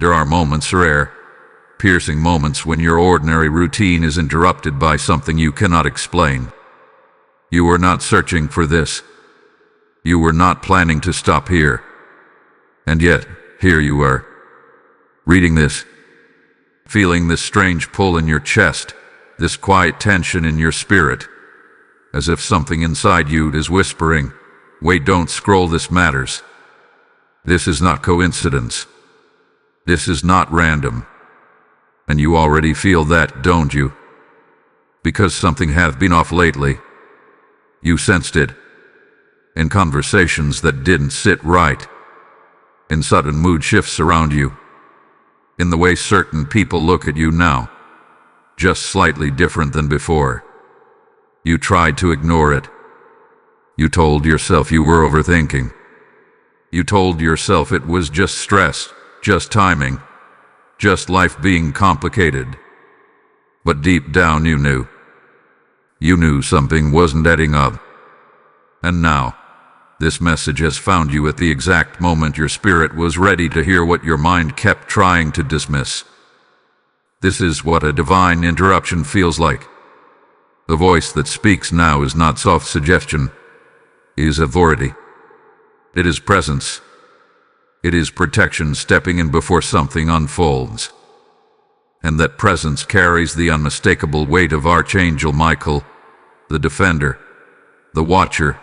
There are moments, rare, piercing moments, when your ordinary routine is interrupted by something you cannot explain. You were not searching for this. You were not planning to stop here. And yet, here you are, reading this, feeling this strange pull in your chest, this quiet tension in your spirit, as if something inside you is whispering, "Wait, don't scroll, this matters." This is not coincidence. This is not random. And you already feel that, don't you? Because something has been off lately. You sensed it. In conversations that didn't sit right. In sudden mood shifts around you. In the way certain people look at you now. Just slightly different than before. You tried to ignore it. You told yourself you were overthinking. You told yourself it was just stress, just timing, just life being complicated. But deep down you knew. You knew something wasn't adding up. And now, this message has found you at the exact moment your spirit was ready to hear what your mind kept trying to dismiss. This is what a divine interruption feels like. The voice that speaks now is not soft suggestion. It is authority. It is presence. It is protection stepping in before something unfolds. And that presence carries the unmistakable weight of Archangel Michael, the defender, the watcher,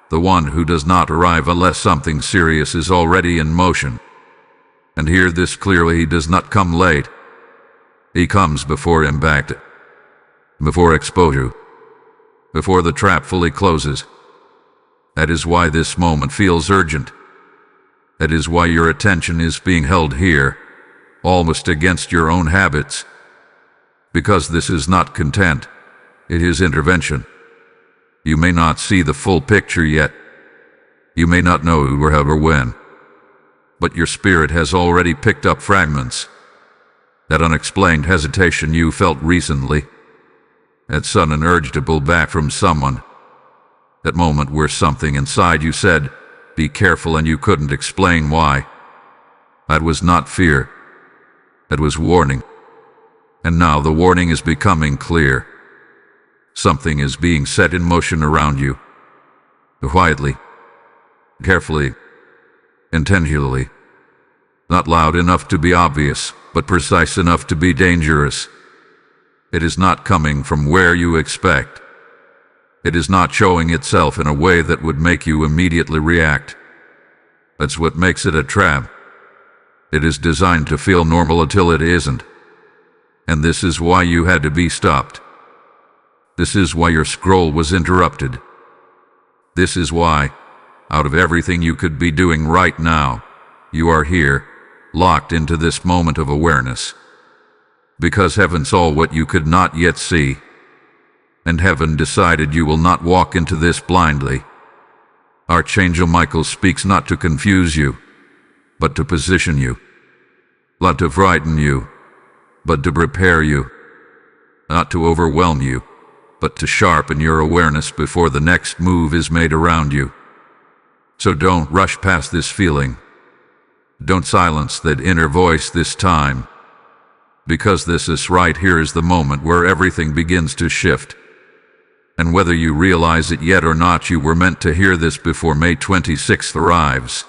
the one who does not arrive unless something serious is already in motion. And hear this clearly, he does not come late. He comes before impact, before exposure, before the trap fully closes. That is why this moment feels urgent. That is why your attention is being held here, almost against your own habits. Because this is not content, it is intervention. You may not see the full picture yet. You may not know who or how or when. But your spirit has already picked up fragments. That unexplained hesitation you felt recently. That sudden urge to pull back from someone. That moment where something inside you said, "Be careful," and you couldn't explain why. That was not fear. That was warning. And now the warning is becoming clear. Something is being set in motion around you. Quietly, carefully, intentionally. Not loud enough to be obvious, but precise enough to be dangerous. It is not coming from where you expect. It is not showing itself in a way that would make you immediately react. That's what makes it a trap. It is designed to feel normal until it isn't. And this is why you had to be stopped. This is why your scroll was interrupted. This is why, out of everything you could be doing right now, you are here, locked into this moment of awareness. Because heaven saw what you could not yet see. And heaven decided you will not walk into this blindly. Archangel Michael speaks not to confuse you, but to position you. Not to frighten you, but to prepare you. Not to overwhelm you, but to sharpen your awareness before the next move is made around you. So don't rush past this feeling. Don't silence that inner voice this time. Because this is right here is the moment where everything begins to shift. And whether you realize it yet or not, you were meant to hear this before May 26th arrives.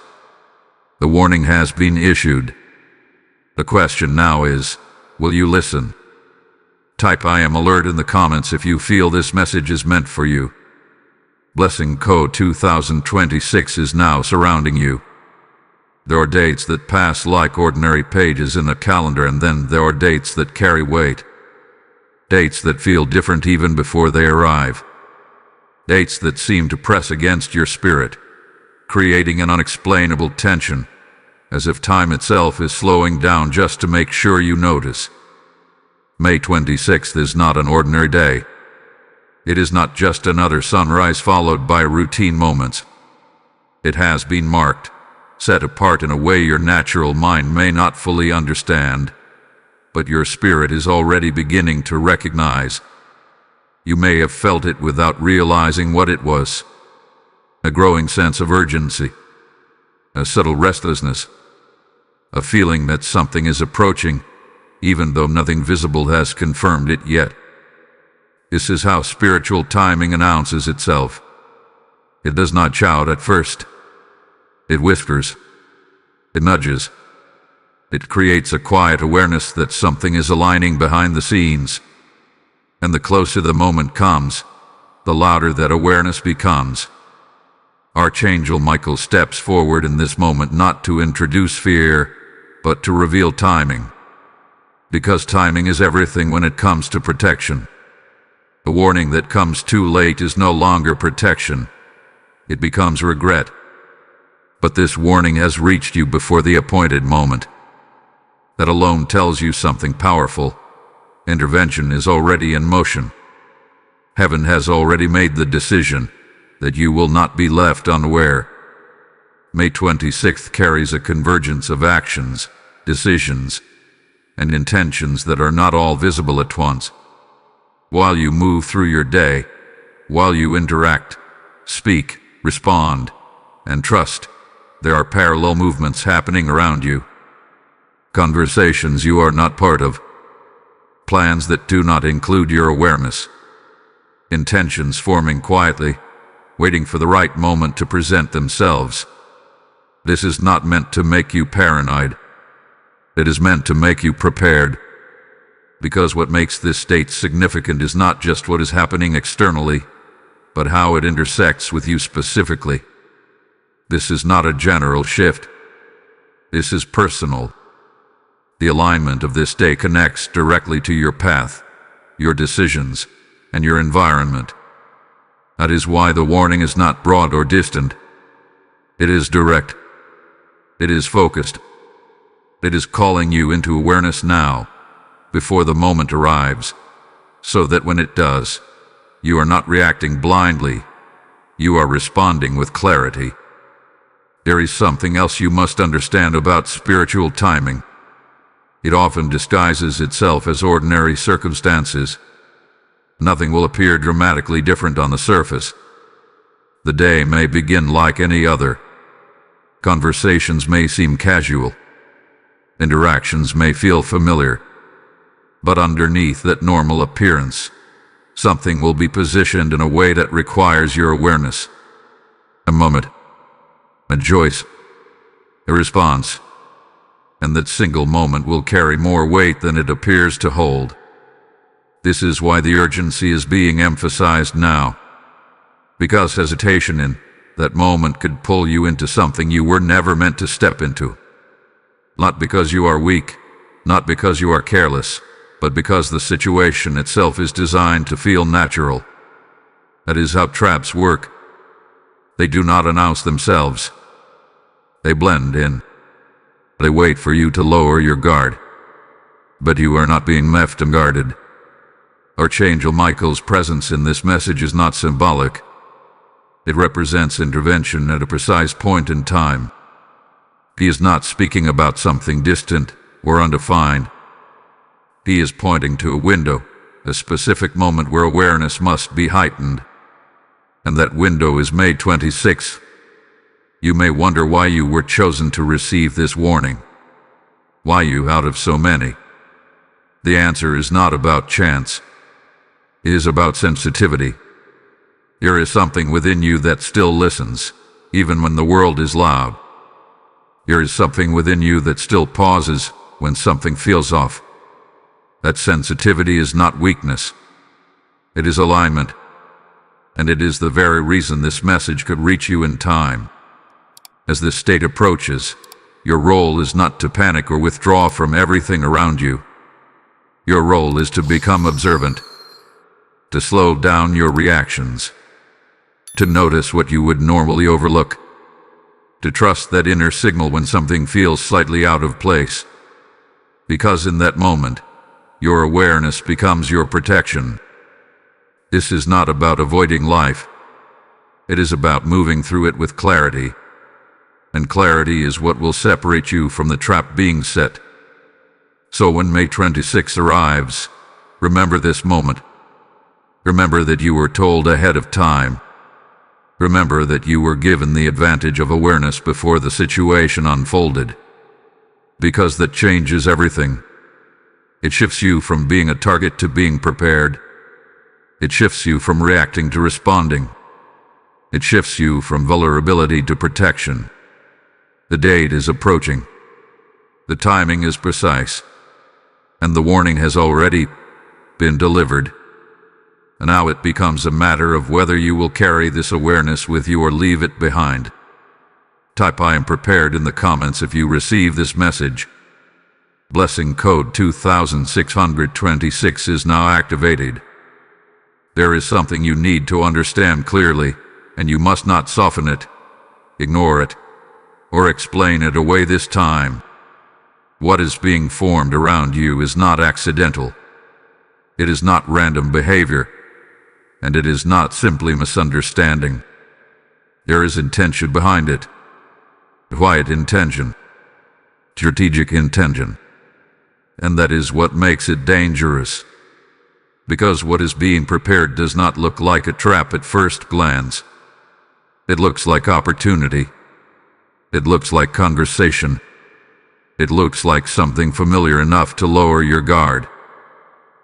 The warning has been issued. The question now is, will you listen? Type "I am alert" in the comments if you feel this message is meant for you. Blessing Code 2026 is now surrounding you. There are dates that pass like ordinary pages in a calendar, and then there are dates that carry weight. Dates that feel different even before they arrive. Dates that seem to press against your spirit, creating an unexplainable tension, as if time itself is slowing down just to make sure you notice. May 26th is not an ordinary day. It is not just another sunrise followed by routine moments. It has been marked, set apart in a way your natural mind may not fully understand, but your spirit is already beginning to recognize. You may have felt it without realizing what it was. A growing sense of urgency, a subtle restlessness, a feeling that something is approaching, even though nothing visible has confirmed it yet. This is how spiritual timing announces itself. It does not shout at first. It whispers. It nudges. It creates a quiet awareness that something is aligning behind the scenes. And the closer the moment comes, the louder that awareness becomes. Archangel Michael steps forward in this moment not to introduce fear, but to reveal timing. Because timing is everything when it comes to protection. A warning that comes too late is no longer protection. It becomes regret. But this warning has reached you before the appointed moment. That alone tells you something powerful. Intervention is already in motion. Heaven has already made the decision that you will not be left unaware. May 26th carries a convergence of actions, decisions, and intentions that are not all visible at once. While you move through your day, while you interact, speak, respond, and trust, there are parallel movements happening around you. Conversations you are not part of. Plans that do not include your awareness. Intentions forming quietly, waiting for the right moment to present themselves. This is not meant to make you paranoid. It is meant to make you prepared. Because what makes this state significant is not just what is happening externally, but how it intersects with you specifically. This is not a general shift. This is personal. The alignment of this day connects directly to your path, your decisions, and your environment. That is why the warning is not broad or distant. It is direct. It is focused. It is calling you into awareness now, before the moment arrives, so that when it does, you are not reacting blindly. You are responding with clarity. There is something else you must understand about spiritual timing. It often disguises itself as ordinary circumstances. Nothing will appear dramatically different on the surface. The day may begin like any other. Conversations may seem casual. Interactions may feel familiar. But underneath that normal appearance, something will be positioned in a way that requires your awareness. A moment. A choice. A response. And that single moment will carry more weight than it appears to hold. This is why the urgency is being emphasized now. Because hesitation in that moment could pull you into something you were never meant to step into. Not because you are weak, not because you are careless, but because the situation itself is designed to feel natural. That is how traps work. They do not announce themselves. They blend in. They wait for you to lower your guard. But you are not being left unguarded. Archangel Michael's presence in this message is not symbolic. It represents intervention at a precise point in time. He is not speaking about something distant or undefined. He is pointing to a window, a specific moment where awareness must be heightened. And that window is May 26th. You may wonder why you were chosen to receive this warning. Why you out of so many? The answer is not about chance. It is about sensitivity. There is something within you that still listens, even when the world is loud. There is something within you that still pauses when something feels off. That sensitivity is not weakness. It is alignment. And it is the very reason this message could reach you in time. As this state approaches, your role is not to panic or withdraw from everything around you. Your role is to become observant, to slow down your reactions, to notice what you would normally overlook, to trust that inner signal when something feels slightly out of place. Because in that moment, your awareness becomes your protection. This is not about avoiding life. It is about moving through it with clarity. And clarity is what will separate you from the trap being set. So when May 26 arrives, remember this moment. Remember that you were told ahead of time. Remember that you were given the advantage of awareness before the situation unfolded. because that changes everything. It shifts you from being a target to being prepared. It shifts you from reacting to responding. It shifts you from vulnerability to protection. The date is approaching. The timing is precise. And the warning has already been delivered. And now it becomes a matter of whether you will carry this awareness with you or leave it behind. Type "I am prepared" in the comments if you receive this message. Blessing code 2626 is now activated. There is something you need to understand clearly, and you must not soften it, ignore it, or explain it away this time. What is being formed around you is not accidental. It is not random behavior, and it is not simply misunderstanding. There is intention behind it. Quiet intention. Strategic intention. And that is what makes it dangerous. Because what is being prepared does not look like a trap at first glance. It looks like opportunity. It looks like conversation. It looks like something familiar enough to lower your guard.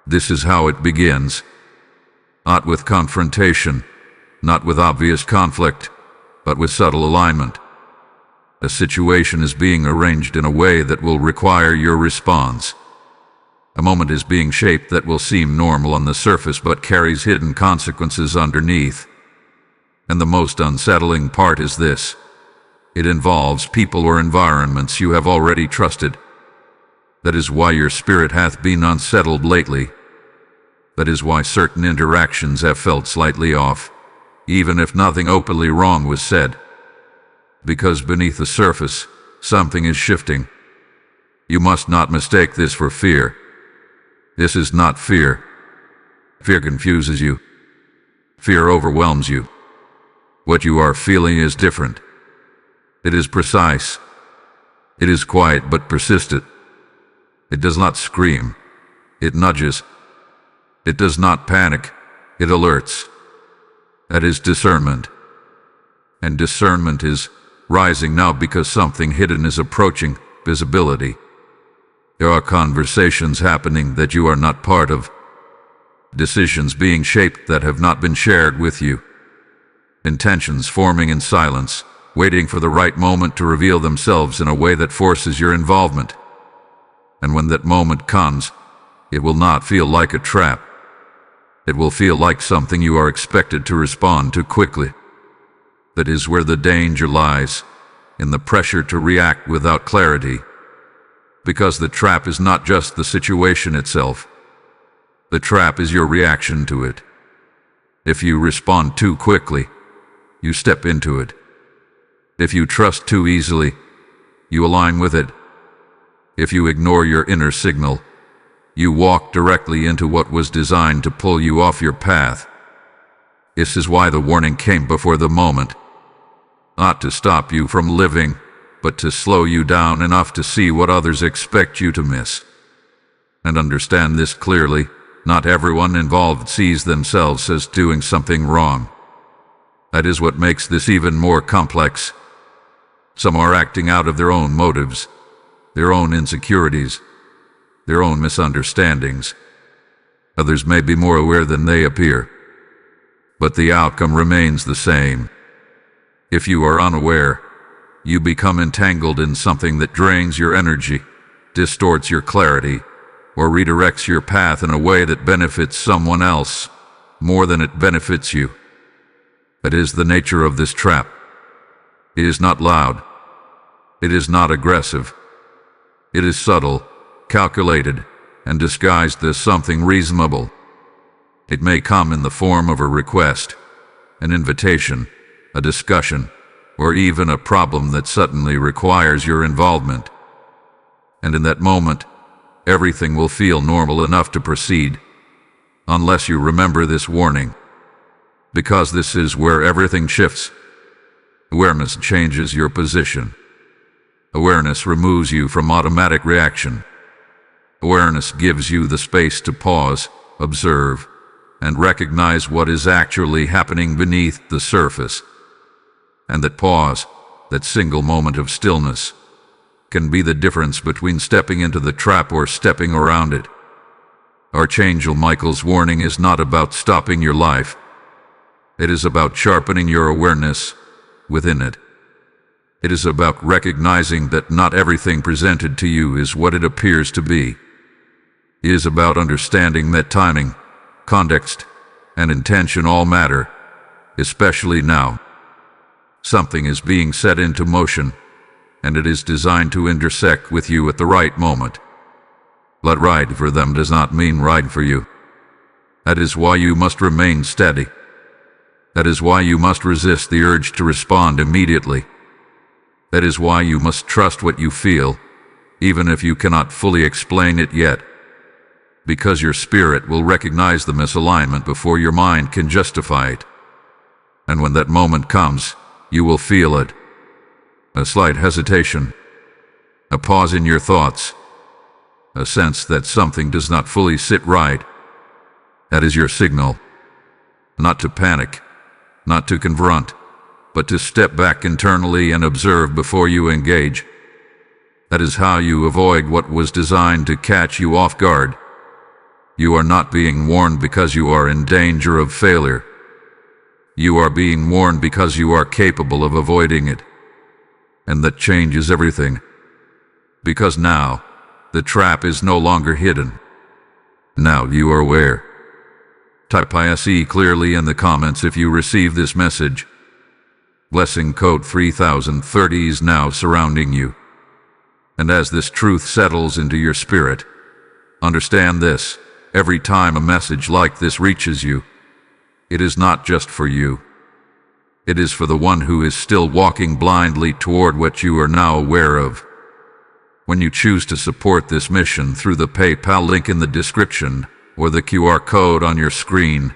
This is how it begins. Not with confrontation, not with obvious conflict, but with subtle alignment. A situation is being arranged in a way that will require your response. A moment is being shaped that will seem normal on the surface but carries hidden consequences underneath. And the most unsettling part is this. It involves people or environments you have already trusted. That is why your spirit hath been unsettled lately. That is why certain interactions have felt slightly off, even if nothing openly wrong was said. Because beneath the surface, something is shifting. You must not mistake this for fear. This is not fear. Fear confuses you. Fear overwhelms you. What you are feeling is different. It is precise. It is quiet but persistent. It does not scream. It nudges. It does not panic. It alerts. That is discernment. And discernment is rising now because something hidden is approaching visibility. There are conversations happening that you are not part of. Decisions being shaped that have not been shared with you. Intentions forming in silence, waiting for the right moment to reveal themselves in a way that forces your involvement. And when that moment comes, it will not feel like a trap. It will feel like something you are expected to respond to quickly. That is where the danger lies, in the pressure to react without clarity. Because the trap is not just the situation itself. The trap is your reaction to it. If you respond too quickly, you step into it. If you trust too easily, you align with it. If you ignore your inner signal, you walk directly into what was designed to pull you off your path. This is why the warning came before the moment. Not to stop you from living, but to slow you down enough to see what others expect you to miss. And understand this clearly, not everyone involved sees themselves as doing something wrong. That is what makes this even more complex. Some are acting out of their own motives, their own insecurities, their own misunderstandings. Others may be more aware than they appear. But the outcome remains the same. If you are unaware, you become entangled in something that drains your energy, distorts your clarity, or redirects your path in a way that benefits someone else more than it benefits you. That is the nature of this trap. It is not loud. It is not aggressive. It is subtle, calculated, and disguised as something reasonable. It may come in the form of a request, an invitation, a discussion, or even a problem that suddenly requires your involvement. And in that moment, everything will feel normal enough to proceed, unless you remember this warning. Because this is where everything shifts. Awareness changes your position. Awareness removes you from automatic reaction. Awareness gives you the space to pause, observe, and recognize what is actually happening beneath the surface. And that pause, that single moment of stillness, can be the difference between stepping into the trap or stepping around it. Archangel Michael's warning is not about stopping your life. It is about sharpening your awareness within it. It is about recognizing that not everything presented to you is what it appears to be. It is about understanding that timing, context, and intention all matter, especially now. Something is being set into motion, and it is designed to intersect with you at the right moment. But right for them does not mean right for you. That is why you must remain steady. That is why you must resist the urge to respond immediately. That is why you must trust what you feel, even if you cannot fully explain it yet. Because your spirit will recognize the misalignment before your mind can justify it. And when that moment comes, you will feel it. A slight hesitation, a pause in your thoughts, a sense that something does not fully sit right. That is your signal. Not to panic, not to confront, but to step back internally and observe before you engage. That is how you avoid what was designed to catch you off guard. You are not being warned because you are in danger of failure. You are being warned because you are capable of avoiding it. And that changes everything. Because now, the trap is no longer hidden. Now you are aware. Type ISE clearly in the comments if you receive this message. Blessing code 3030 is now surrounding you. And as this truth settles into your spirit, understand this: every time a message like this reaches you, it is not just for you. It is for the one who is still walking blindly toward what you are now aware of. When you choose to support this mission through the PayPal link in the description or the QR code on your screen,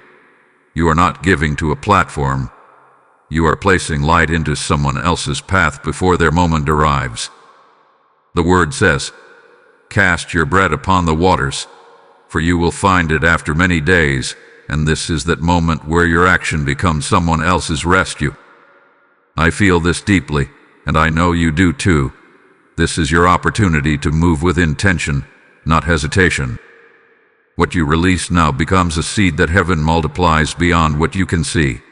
you are not giving to a platform. You are placing light into someone else's path before their moment arrives. The word says, "Cast your bread upon the waters, for you will find it after many days," and this is that moment where your action becomes someone else's rescue. I feel this deeply, and I know you do too. This is your opportunity to move with intention, not hesitation. What you release now becomes a seed that heaven multiplies beyond what you can see.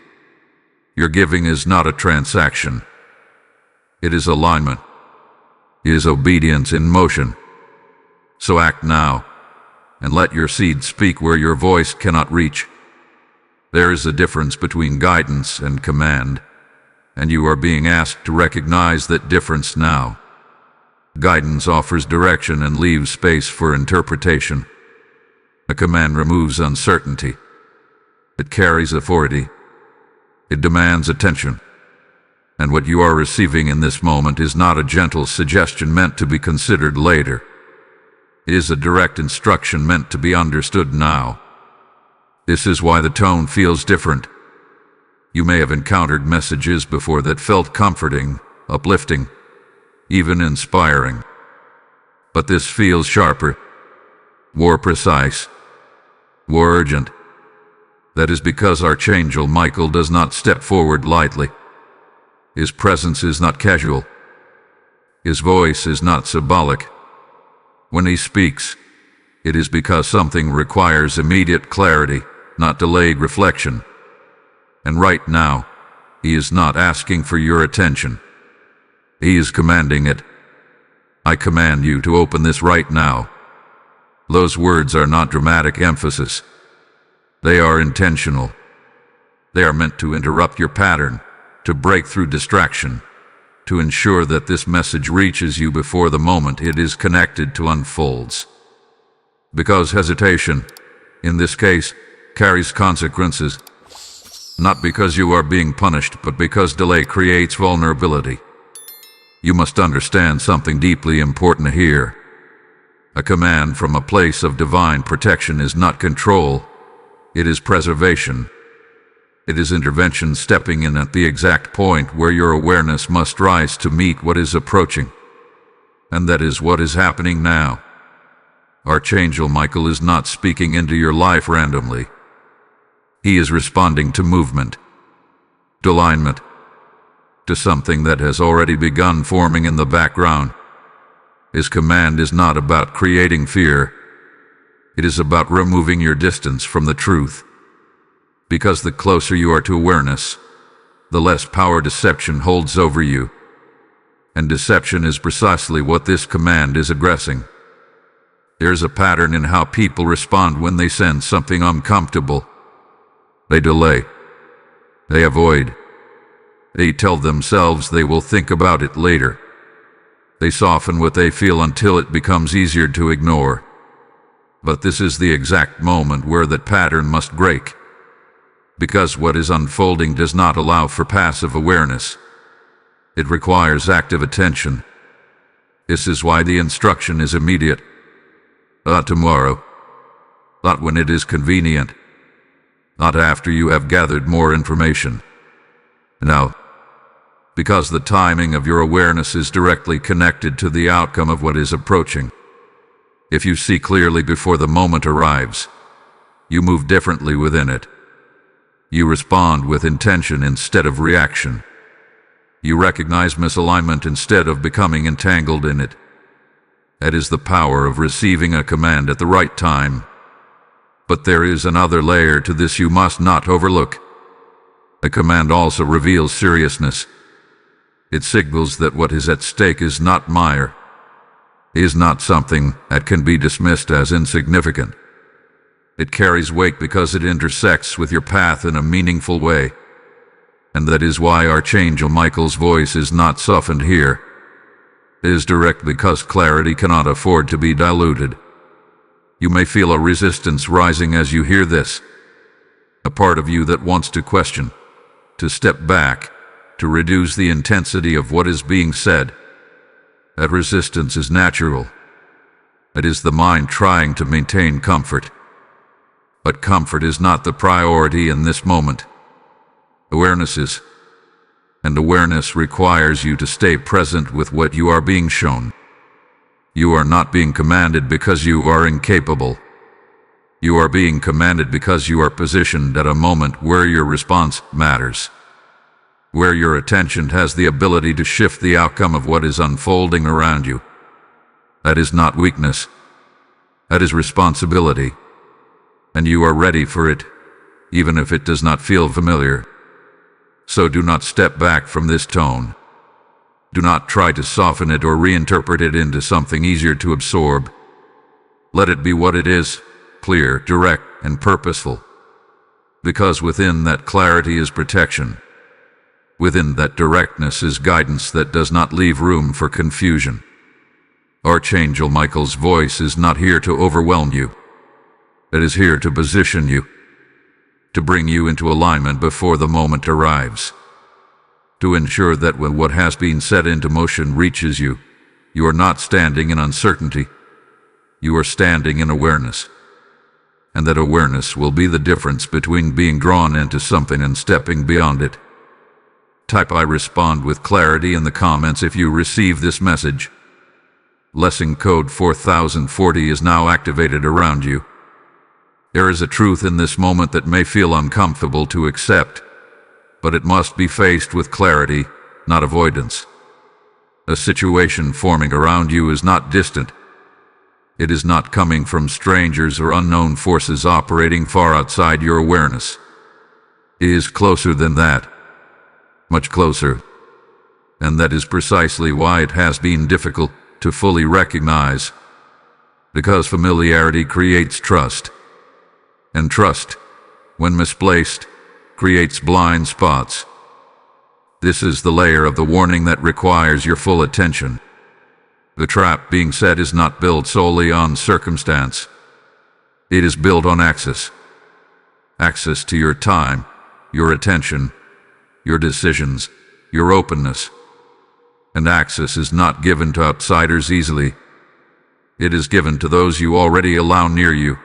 Your giving is not a transaction. It is alignment. It is obedience in motion. So act now, and let your seed speak where your voice cannot reach. There is a difference between guidance and command, and you are being asked to recognize that difference now. Guidance offers direction and leaves space for interpretation. A command removes uncertainty. It carries authority. It demands attention. And what you are receiving in this moment is not a gentle suggestion meant to be considered later. It is a direct instruction meant to be understood now. This is why the tone feels different. You may have encountered messages before that felt comforting, uplifting, even inspiring. But this feels sharper, more precise, more urgent. That is because Archangel Michael does not step forward lightly. His presence is not casual. His voice is not symbolic. When he speaks, it is because something requires immediate clarity, not delayed reflection. And right now, he is not asking for your attention. He is commanding it. I command you to open this right now. Those words are not dramatic emphasis. They are intentional. They are meant to interrupt your pattern, to break through distraction, to ensure that this message reaches you before the moment it is connected to unfolds. Because hesitation, in this case, carries consequences, not because you are being punished, but because delay creates vulnerability. You must understand something deeply important here. A command from a place of divine protection is not control, it is preservation. It is intervention stepping in at the exact point where your awareness must rise to meet what is approaching. And that is what is happening now. Archangel Michael is not speaking into your life randomly. He is responding to movement, to alignment, to something that has already begun forming in the background. His command is not about creating fear. It is about removing your distance from the truth. Because the closer you are to awareness, the less power deception holds over you. And deception is precisely what this command is addressing. There's a pattern in how people respond when they sense something uncomfortable. They delay. They avoid. They tell themselves they will think about it later. They soften what they feel until it becomes easier to ignore. But this is the exact moment where that pattern must break. Because what is unfolding does not allow for passive awareness. It requires active attention. This is why the instruction is immediate. Not tomorrow. Not when it is convenient. Not after you have gathered more information. Now. Because the timing of your awareness is directly connected to the outcome of what is approaching. If you see clearly before the moment arrives, you move differently within it. You respond with intention instead of reaction. You recognize misalignment instead of becoming entangled in it. That is the power of receiving a command at the right time. But there is another layer to this you must not overlook. A command also reveals seriousness. It signals that what is at stake is not minor, is not something that can be dismissed as insignificant. It carries weight because it intersects with your path in a meaningful way. And that is why Archangel Michael's voice is not softened here. It is direct because clarity cannot afford to be diluted. You may feel a resistance rising as you hear this. A part of you that wants to question, to step back, to reduce the intensity of what is being said. That resistance is natural. It is the mind trying to maintain comfort. But comfort is not the priority in this moment. Awareness is. And awareness requires you to stay present with what you are being shown. You are not being commanded because you are incapable. You are being commanded because you are positioned at a moment where your response matters. Where your attention has the ability to shift the outcome of what is unfolding around you. That is not weakness. That is responsibility. And you are ready for it, even if it does not feel familiar. So do not step back from this tone. Do not try to soften it or reinterpret it into something easier to absorb. Let it be what it is, clear, direct, and purposeful. Because within that clarity is protection. Within that directness is guidance that does not leave room for confusion. Archangel Michael's voice is not here to overwhelm you. It is here to position you, to bring you into alignment before the moment arrives, to ensure that when what has been set into motion reaches you, you are not standing in uncertainty, you are standing in awareness. And that awareness will be the difference between being drawn into something and stepping beyond it. Type "I respond" with clarity in the comments if you receive this message. Lesson code 4040 is now activated around you. There is a truth in this moment that may feel uncomfortable to accept, but it must be faced with clarity, not avoidance. A situation forming around you is not distant. It is not coming from strangers or unknown forces operating far outside your awareness. It is closer than that. Much closer. And that is precisely why it has been difficult to fully recognize. Because familiarity creates trust. And trust, when misplaced, creates blind spots. This is the layer of the warning that requires your full attention. The trap being set is not built solely on circumstance. It is built on access. Access to your time, your attention, your decisions, your openness. And access is not given to outsiders easily. It is given to those you already allow near you,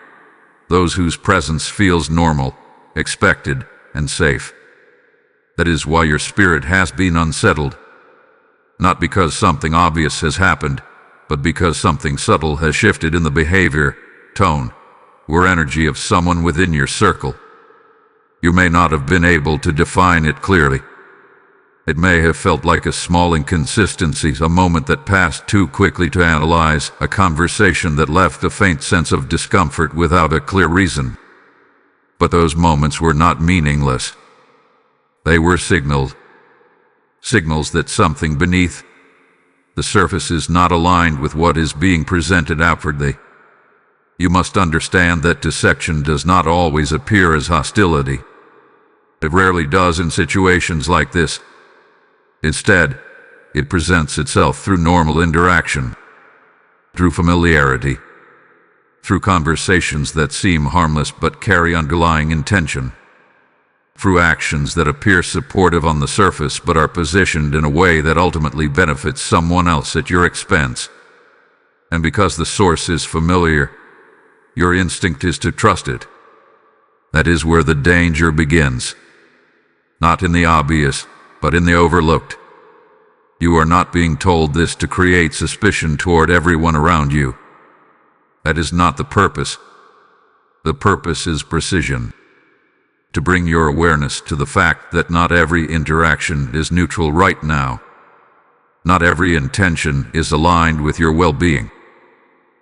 those whose presence feels normal, expected, and safe. That is why your spirit has been unsettled. Not because something obvious has happened, but because something subtle has shifted in the behavior, tone, or energy of someone within your circle. You may not have been able to define it clearly, It may have felt like a small inconsistency, a moment that passed too quickly to analyze, a conversation that left a faint sense of discomfort without a clear reason. But those moments were not meaningless. They were signals that something beneath the surface is not aligned with what is being presented outwardly. You must understand that dissection does not always appear as hostility. It rarely does in situations like this. Instead, it presents itself through normal interaction, through familiarity, through conversations that seem harmless but carry underlying intention, through actions that appear supportive on the surface but are positioned in a way that ultimately benefits someone else at your expense. And because the source is familiar, your instinct is to trust it. That is where the danger begins. Not in the obvious, but in the overlooked. You are not being told this to create suspicion toward everyone around you. That is not the purpose. The purpose is precision. To bring your awareness to the fact that not every interaction is neutral right now. Not every intention is aligned with your well-being.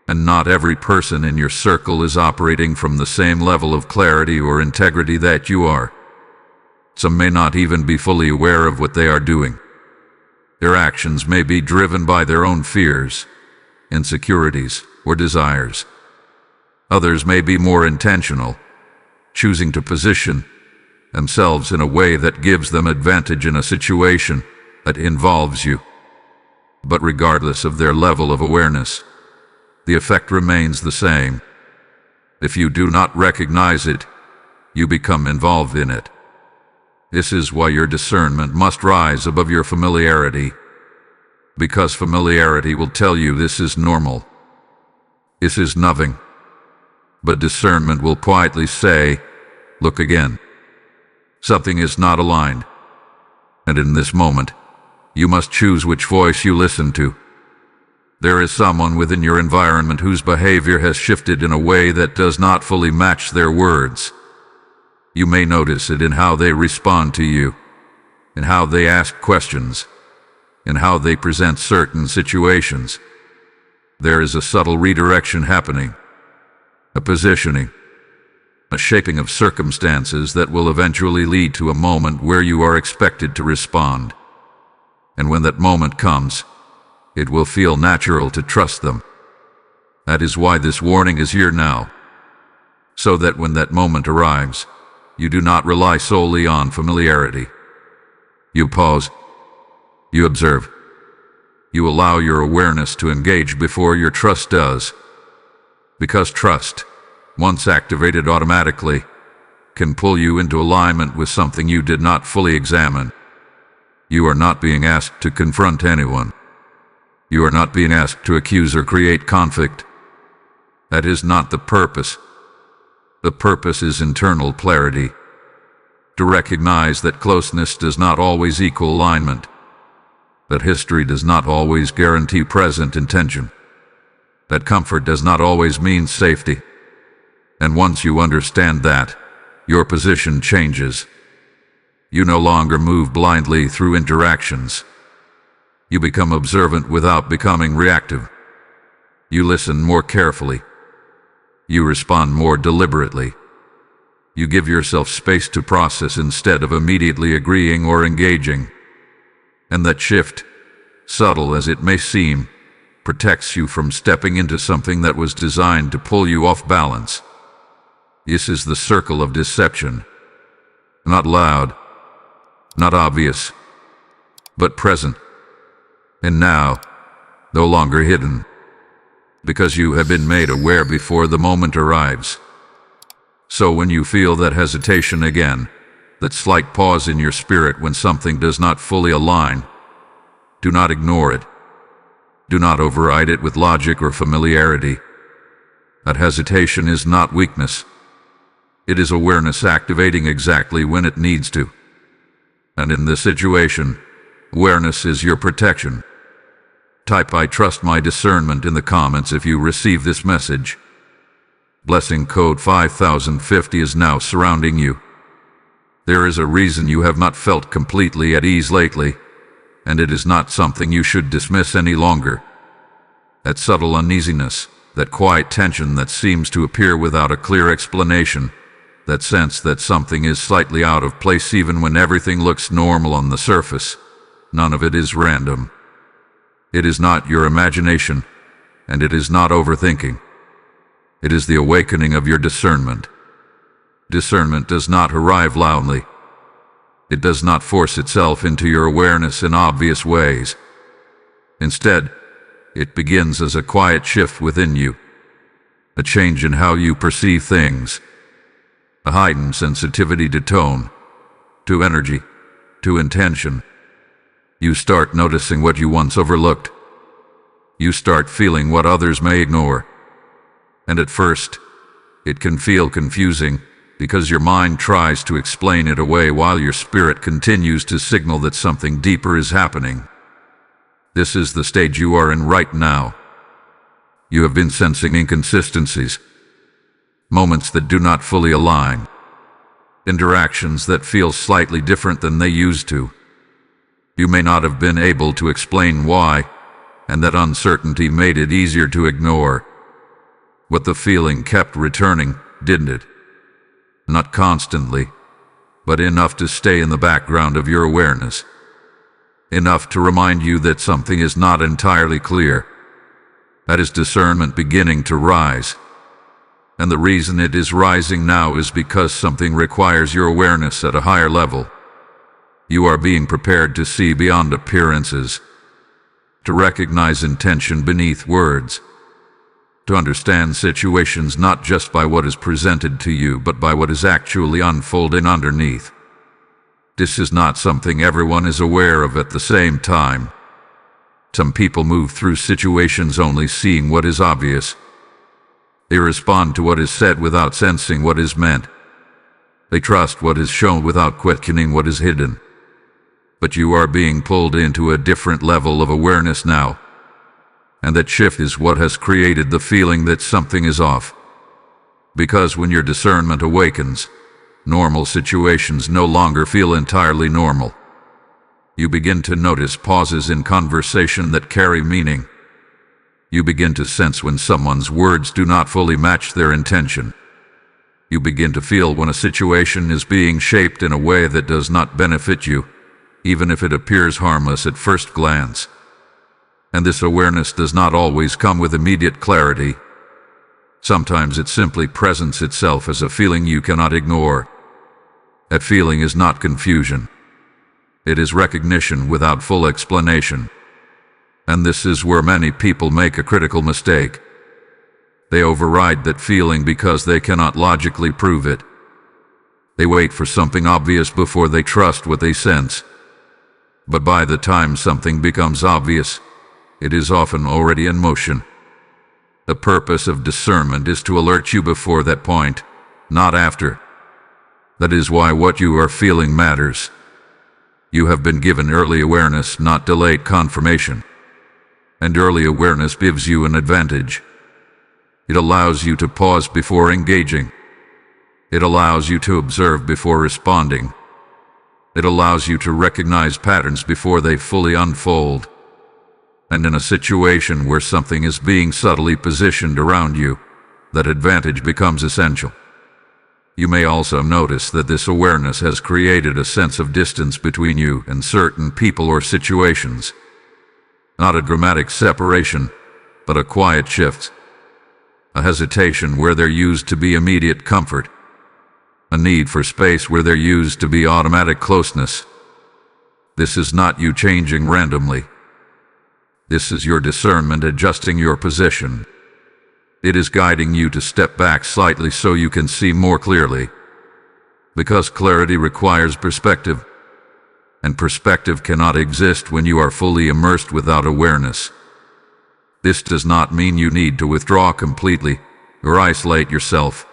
And not every person in your circle is operating from the same level of clarity or integrity that you are. Some may not even be fully aware of what they are doing. Their actions may be driven by their own fears, insecurities, or desires. Others may be more intentional, choosing to position themselves in a way that gives them advantage in a situation that involves you. But regardless of their level of awareness, the effect remains the same. If you do not recognize it, you become involved in it. This is why your discernment must rise above your familiarity, because familiarity will tell you this is normal. This is nothing. But discernment will quietly say, look again. Something is not aligned. And in this moment, you must choose which voice you listen to. There is someone within your environment whose behavior has shifted in a way that does not fully match their words. You may notice it in how they respond to you, in how they ask questions, in how they present certain situations. There is a subtle redirection happening, a positioning, a shaping of circumstances that will eventually lead to a moment where you are expected to respond. And when that moment comes, it will feel natural to trust them. That is why this warning is here now, so that when that moment arrives, you do not rely solely on familiarity. You pause. You observe. You allow your awareness to engage before your trust does. Because trust, once activated automatically, can pull you into alignment with something you did not fully examine. You are not being asked to confront anyone. You are not being asked to accuse or create conflict. That is not the purpose. The purpose is internal clarity. To recognize that closeness does not always equal alignment. That history does not always guarantee present intention. That comfort does not always mean safety. And once you understand that, your position changes. You no longer move blindly through interactions. You become observant without becoming reactive. You listen more carefully. You respond more deliberately. You give yourself space to process instead of immediately agreeing or engaging. And that shift, subtle as it may seem, protects you from stepping into something that was designed to pull you off balance. This is the circle of deception. Not loud, not obvious, but present. And now, no longer hidden. Because you have been made aware before the moment arrives. So when you feel that hesitation again, that slight pause in your spirit when something does not fully align, do not ignore it. Do not override it with logic or familiarity. That hesitation is not weakness. It is awareness activating exactly when it needs to. And in this situation, awareness is your protection. Type "I trust my discernment" in the comments if you receive this message. Blessing code 5050 is now surrounding you. There is a reason you have not felt completely at ease lately, and it is not something you should dismiss any longer. That subtle uneasiness, that quiet tension that seems to appear without a clear explanation, that sense that something is slightly out of place even when everything looks normal on the surface, none of it is random. It is not your imagination, and it is not overthinking. It is the awakening of your discernment. Discernment does not arrive loudly. It does not force itself into your awareness in obvious ways. Instead, it begins as a quiet shift within you, a change in how you perceive things, a heightened sensitivity to tone, to energy, to intention. You start noticing what you once overlooked. You start feeling what others may ignore. And at first, it can feel confusing because your mind tries to explain it away while your spirit continues to signal that something deeper is happening. This is the stage you are in right now. You have been sensing inconsistencies, moments that do not fully align, interactions that feel slightly different than they used to. You may not have been able to explain why, and that uncertainty made it easier to ignore. But the feeling kept returning, didn't it? Not constantly, but enough to stay in the background of your awareness. Enough to remind you that something is not entirely clear. That is discernment beginning to rise. And the reason it is rising now is because something requires your awareness at a higher level. You are being prepared to see beyond appearances, to recognize intention beneath words, to understand situations not just by what is presented to you, but by what is actually unfolding underneath. This is not something everyone is aware of at the same time. Some people move through situations only seeing what is obvious. They respond to what is said without sensing what is meant. They trust what is shown without questioning what is hidden. But you are being pulled into a different level of awareness now. And that shift is what has created the feeling that something is off. Because when your discernment awakens, normal situations no longer feel entirely normal. You begin to notice pauses in conversation that carry meaning. You begin to sense when someone's words do not fully match their intention. You begin to feel when a situation is being shaped in a way that does not benefit you, even if it appears harmless at first glance. And this awareness does not always come with immediate clarity. Sometimes it simply presents itself as a feeling you cannot ignore. That feeling is not confusion. It is recognition without full explanation. And this is where many people make a critical mistake. They override that feeling because they cannot logically prove it. They wait for something obvious before they trust what they sense. But by the time something becomes obvious, it is often already in motion. The purpose of discernment is to alert you before that point, not after. That is why what you are feeling matters. You have been given early awareness, not delayed confirmation. And early awareness gives you an advantage. It allows you to pause before engaging. It allows you to observe before responding. It allows you to recognize patterns before they fully unfold. And in a situation where something is being subtly positioned around you, that advantage becomes essential. You may also notice that this awareness has created a sense of distance between you and certain people or situations. Not a dramatic separation, but a quiet shift. A hesitation where there used to be immediate comfort. A need for space where there used to be automatic closeness. This is not you changing randomly. This is your discernment adjusting your position. It is guiding you to step back slightly so you can see more clearly. Because clarity requires perspective, and perspective cannot exist when you are fully immersed without awareness. This does not mean you need to withdraw completely or isolate yourself.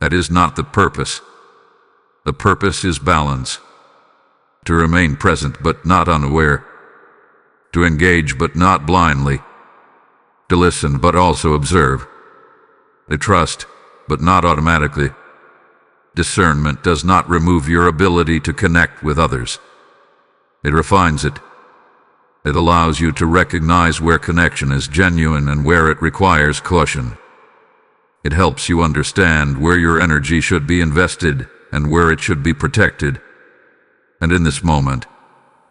That is not the purpose. The purpose is balance. To remain present but not unaware. To engage but not blindly. To listen but also observe. To trust but not automatically. Discernment does not remove your ability to connect with others. It refines it. It allows you to recognize where connection is genuine and where it requires caution. It helps you understand where your energy should be invested and where it should be protected. And in this moment,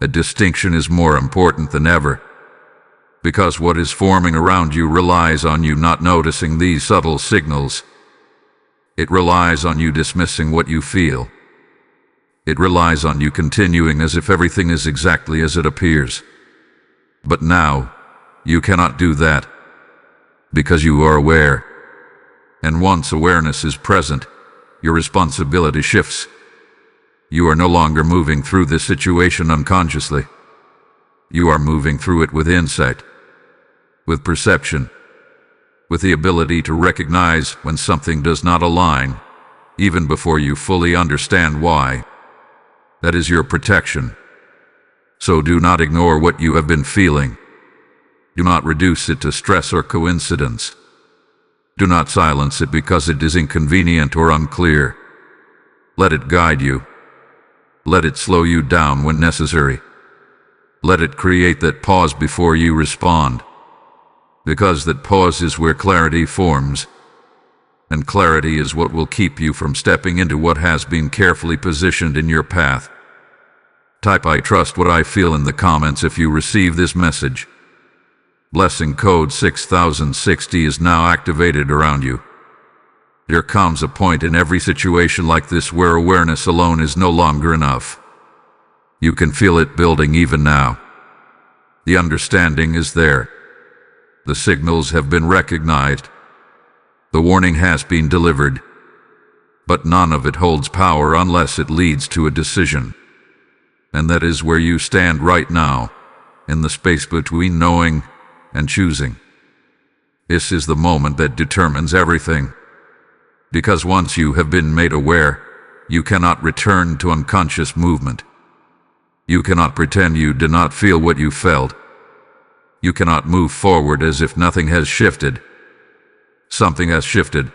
a distinction is more important than ever, because what is forming around you relies on you not noticing these subtle signals. It relies on you dismissing what you feel. It relies on you continuing as if everything is exactly as it appears. But now, you cannot do that, because you are aware. And once awareness is present, your responsibility shifts. You are no longer moving through this situation unconsciously. You are moving through it with insight, with perception, with the ability to recognize when something does not align, even before you fully understand why. That is your protection. So do not ignore what you have been feeling. Do not reduce it to stress or coincidence. Do not silence it because it is inconvenient or unclear. Let it guide you. Let it slow you down when necessary. Let it create that pause before you respond. Because that pause is where clarity forms. And clarity is what will keep you from stepping into what has been carefully positioned in your path. Type "I trust what I feel" in the comments if you receive this message. Blessing code 6060 is now activated around you. There comes a point in every situation like this where awareness alone is no longer enough. You can feel it building even now. The understanding is there. The signals have been recognized. The warning has been delivered. But none of it holds power unless it leads to a decision. And that is where you stand right now, in the space between knowing and choosing. This is the moment that determines everything. Because once you have been made aware, you cannot return to unconscious movement. You cannot pretend you did not feel what you felt. You cannot move forward as if nothing has shifted. Something has shifted.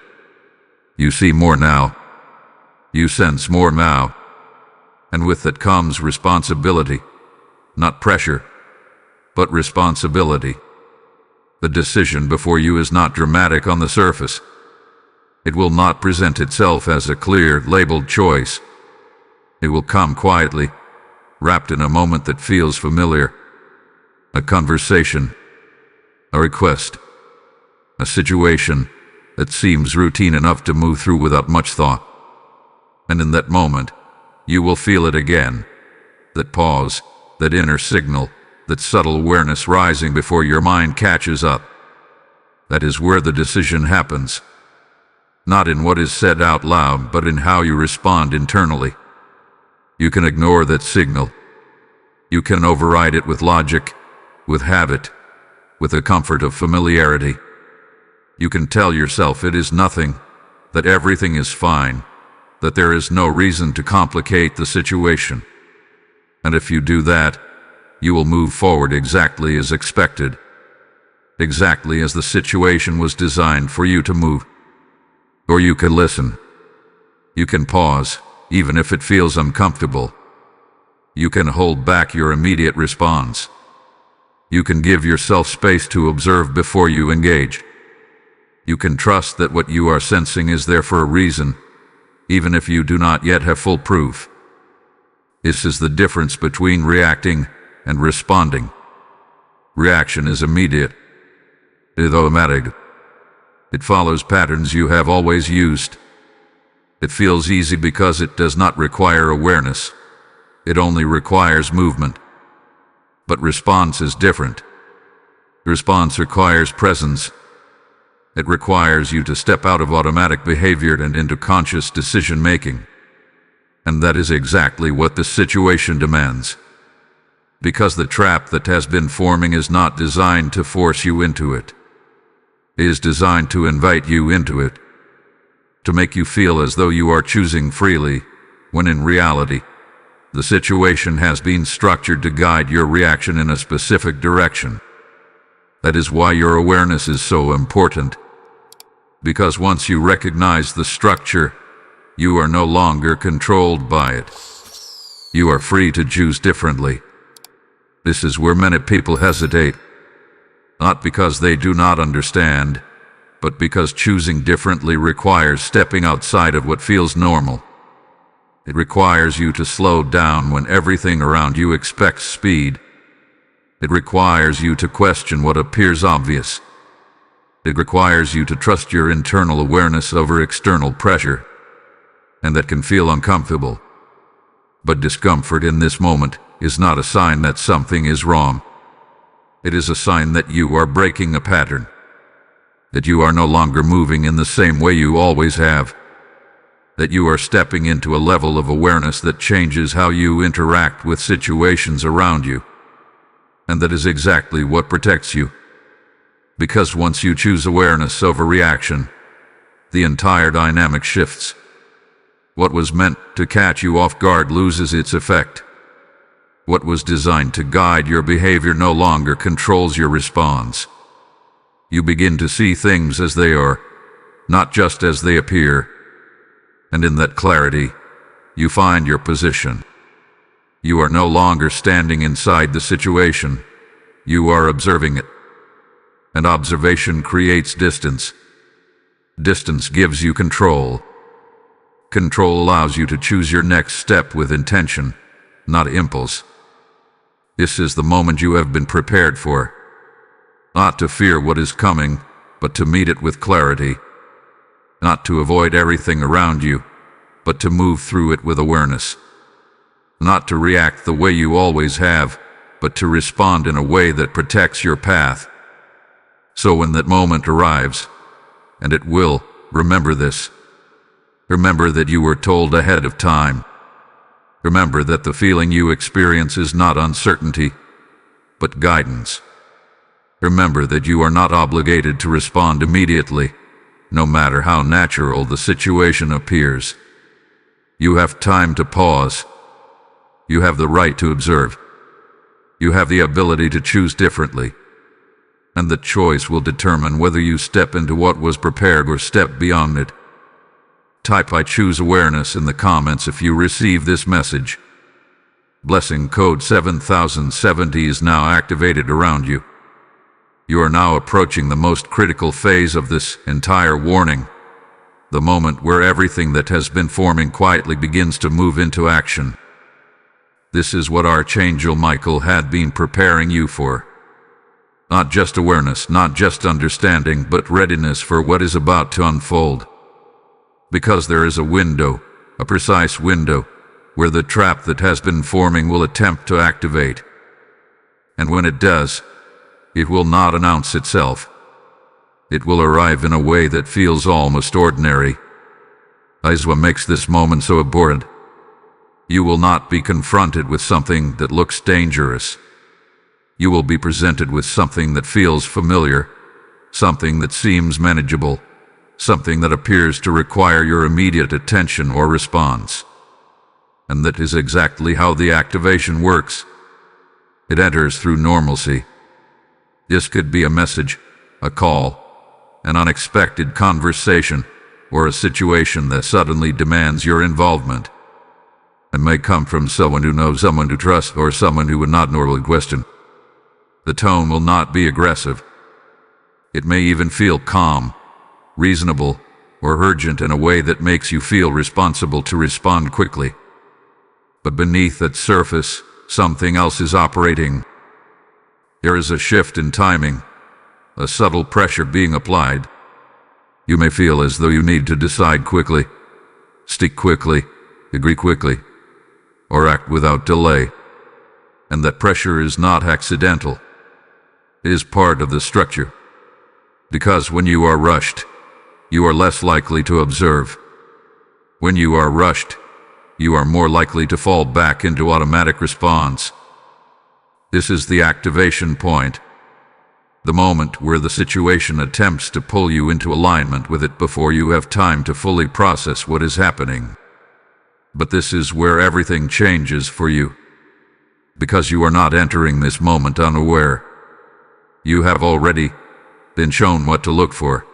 You see more now. You sense more now. And with that comes responsibility. Not pressure, but responsibility. The decision before you is not dramatic on the surface. It will not present itself as a clear, labeled choice. It will come quietly, wrapped in a moment that feels familiar. A conversation, a request, a situation that seems routine enough to move through without much thought. And in that moment, you will feel it again. That pause, that inner signal, that subtle awareness rising before your mind catches up. That is where the decision happens. Not in what is said out loud, but in how you respond internally. You can ignore that signal. You can override it with logic, with habit, with the comfort of familiarity. You can tell yourself it is nothing, that everything is fine, that there is no reason to complicate the situation. And if you do that, you will move forward exactly as expected, exactly as the situation was designed for you to move. Or you can listen. You can pause, even if it feels uncomfortable. You can hold back your immediate response. You can give yourself space to observe before you engage. You can trust that what you are sensing is there for a reason, even if you do not yet have full proof. This is the difference between reacting and responding. Reaction is immediate. It is automatic. It follows patterns you have always used. It feels easy because it does not require awareness. It only requires movement. But response is different. Response requires presence. It requires you to step out of automatic behavior and into conscious decision-making. And that is exactly what the situation demands. Because the trap that has been forming is not designed to force you into it. It is designed to invite you into it. To make you feel as though you are choosing freely, when in reality, the situation has been structured to guide your reaction in a specific direction. That is why your awareness is so important. Because once you recognize the structure, You are no longer controlled by it. You are free to choose differently. This is where many people hesitate, not because they do not understand, but because choosing differently requires stepping outside of what feels normal. It requires you to slow down when everything around you expects speed. It requires you to question what appears obvious. It requires you to trust your internal awareness over external pressure, and that can feel uncomfortable. But discomfort in this moment is not a sign that something is wrong. It is a sign that you are breaking a pattern, that you are no longer moving in the same way you always have, that you are stepping into a level of awareness that changes how you interact with situations around you. And that is exactly what protects you. Because once you choose awareness over reaction, the entire dynamic shifts. What was meant to catch you off guard loses its effect. What was designed to guide your behavior no longer controls your response. You begin to see things as they are, not just as they appear. And in that clarity, you find your position. You are no longer standing inside the situation. You are observing it. And observation creates distance. Distance gives you control. Control allows you to choose your next step with intention, not impulse. This is the moment you have been prepared for. Not to fear what is coming, but to meet it with clarity. Not to avoid everything around you, but to move through it with awareness. Not to react the way you always have, but to respond in a way that protects your path. So when that moment arrives, and it will, remember this. Remember that you were told ahead of time. Remember that the feeling you experience is not uncertainty, but guidance. Remember that you are not obligated to respond immediately, no matter how natural the situation appears. You have time to pause. You have the right to observe. You have the ability to choose differently. And the choice will determine whether you step into what was prepared or step beyond it. Type "I choose awareness" in the comments if you receive this message. Blessing code 7070 is now activated around you. You are now approaching the most critical phase of this entire warning, the moment where everything that has been forming quietly begins to move into action. This is what Archangel Michael had been preparing you for. Not just awareness, not just understanding, but readiness for what is about to unfold. Because there is a window, a precise window, where the trap that has been forming will attempt to activate. And when it does, it will not announce itself. It will arrive in a way that feels almost ordinary. That is what makes this moment so abhorrent. You will not be confronted with something that looks dangerous. You will be presented with something that feels familiar, something that seems manageable, something that appears to require your immediate attention or response. And that is exactly how the activation works. It enters through normalcy. This could be a message, a call, an unexpected conversation, or a situation that suddenly demands your involvement. It may come from someone who knows, someone to trust, or someone who would not normally question. The tone will not be aggressive. It may even feel calm, reasonable, or urgent in a way that makes you feel responsible to respond quickly. But beneath that surface, something else is operating. There is a shift in timing, a subtle pressure being applied. You may feel as though you need to decide quickly, speak quickly, agree quickly, or act without delay. And that pressure is not accidental. It is part of the structure. Because when you are rushed, you are less likely to observe. When you are rushed, you are more likely to fall back into automatic response. This is the activation point, the moment where the situation attempts to pull you into alignment with it before you have time to fully process what is happening. But this is where everything changes for you, because you are not entering this moment unaware. You have already been shown what to look for.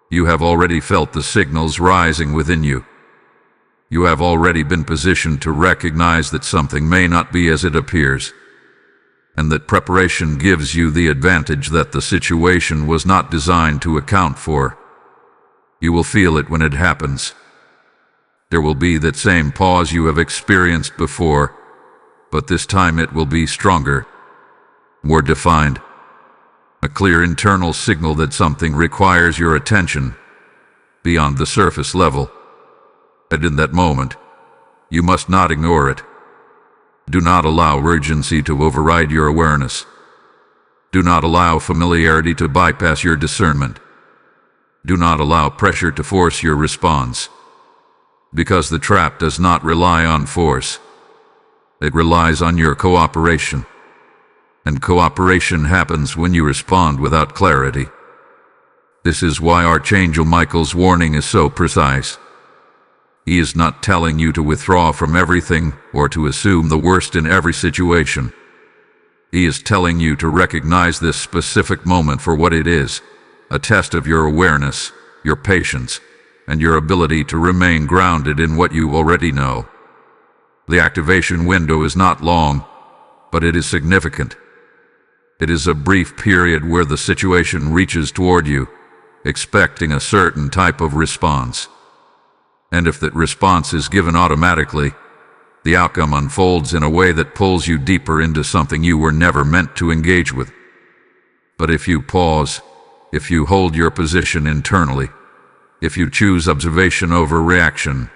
You have already felt the signals rising within you. You have already been positioned to recognize that something may not be as it appears, and that preparation gives you the advantage that the situation was not designed to account for. You will feel it when it happens. There will be that same pause you have experienced before, but this time it will be stronger, more defined. A clear internal signal that something requires your attention beyond the surface level. And in that moment, you must not ignore it. Do not allow urgency to override your awareness. Do not allow familiarity to bypass your discernment. Do not allow pressure to force your response. Because the trap does not rely on force. It relies on your cooperation. And cooperation happens when you respond without clarity. This is why Archangel Michael's warning is so precise. He is not telling you to withdraw from everything or to assume the worst in every situation. He is telling you to recognize this specific moment for what it is, a test of your awareness, your patience, and your ability to remain grounded in what you already know. The activation window is not long, but it is significant. It is a brief period where the situation reaches toward you, expecting a certain type of response. And if that response is given automatically, the outcome unfolds in a way that pulls you deeper into something you were never meant to engage with. But if you pause, if you hold your position internally, if you choose observation over reaction,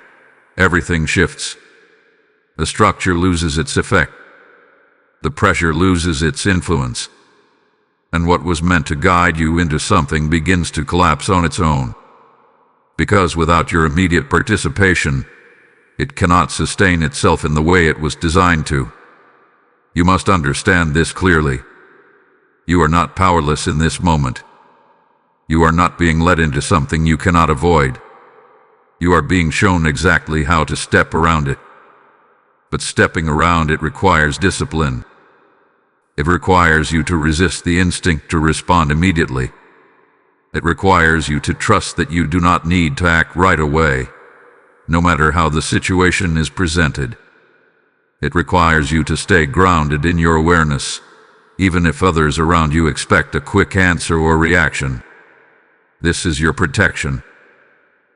everything shifts. The structure loses its effect. The pressure loses its influence. And what was meant to guide you into something begins to collapse on its own. Because without your immediate participation, it cannot sustain itself in the way it was designed to. You must understand this clearly. You are not powerless in this moment. You are not being led into something you cannot avoid. You are being shown exactly how to step around it. But stepping around it requires discipline. It requires you to resist the instinct to respond immediately. It requires you to trust that you do not need to act right away, no matter how the situation is presented. It requires you to stay grounded in your awareness, even if others around you expect a quick answer or reaction. This is your protection.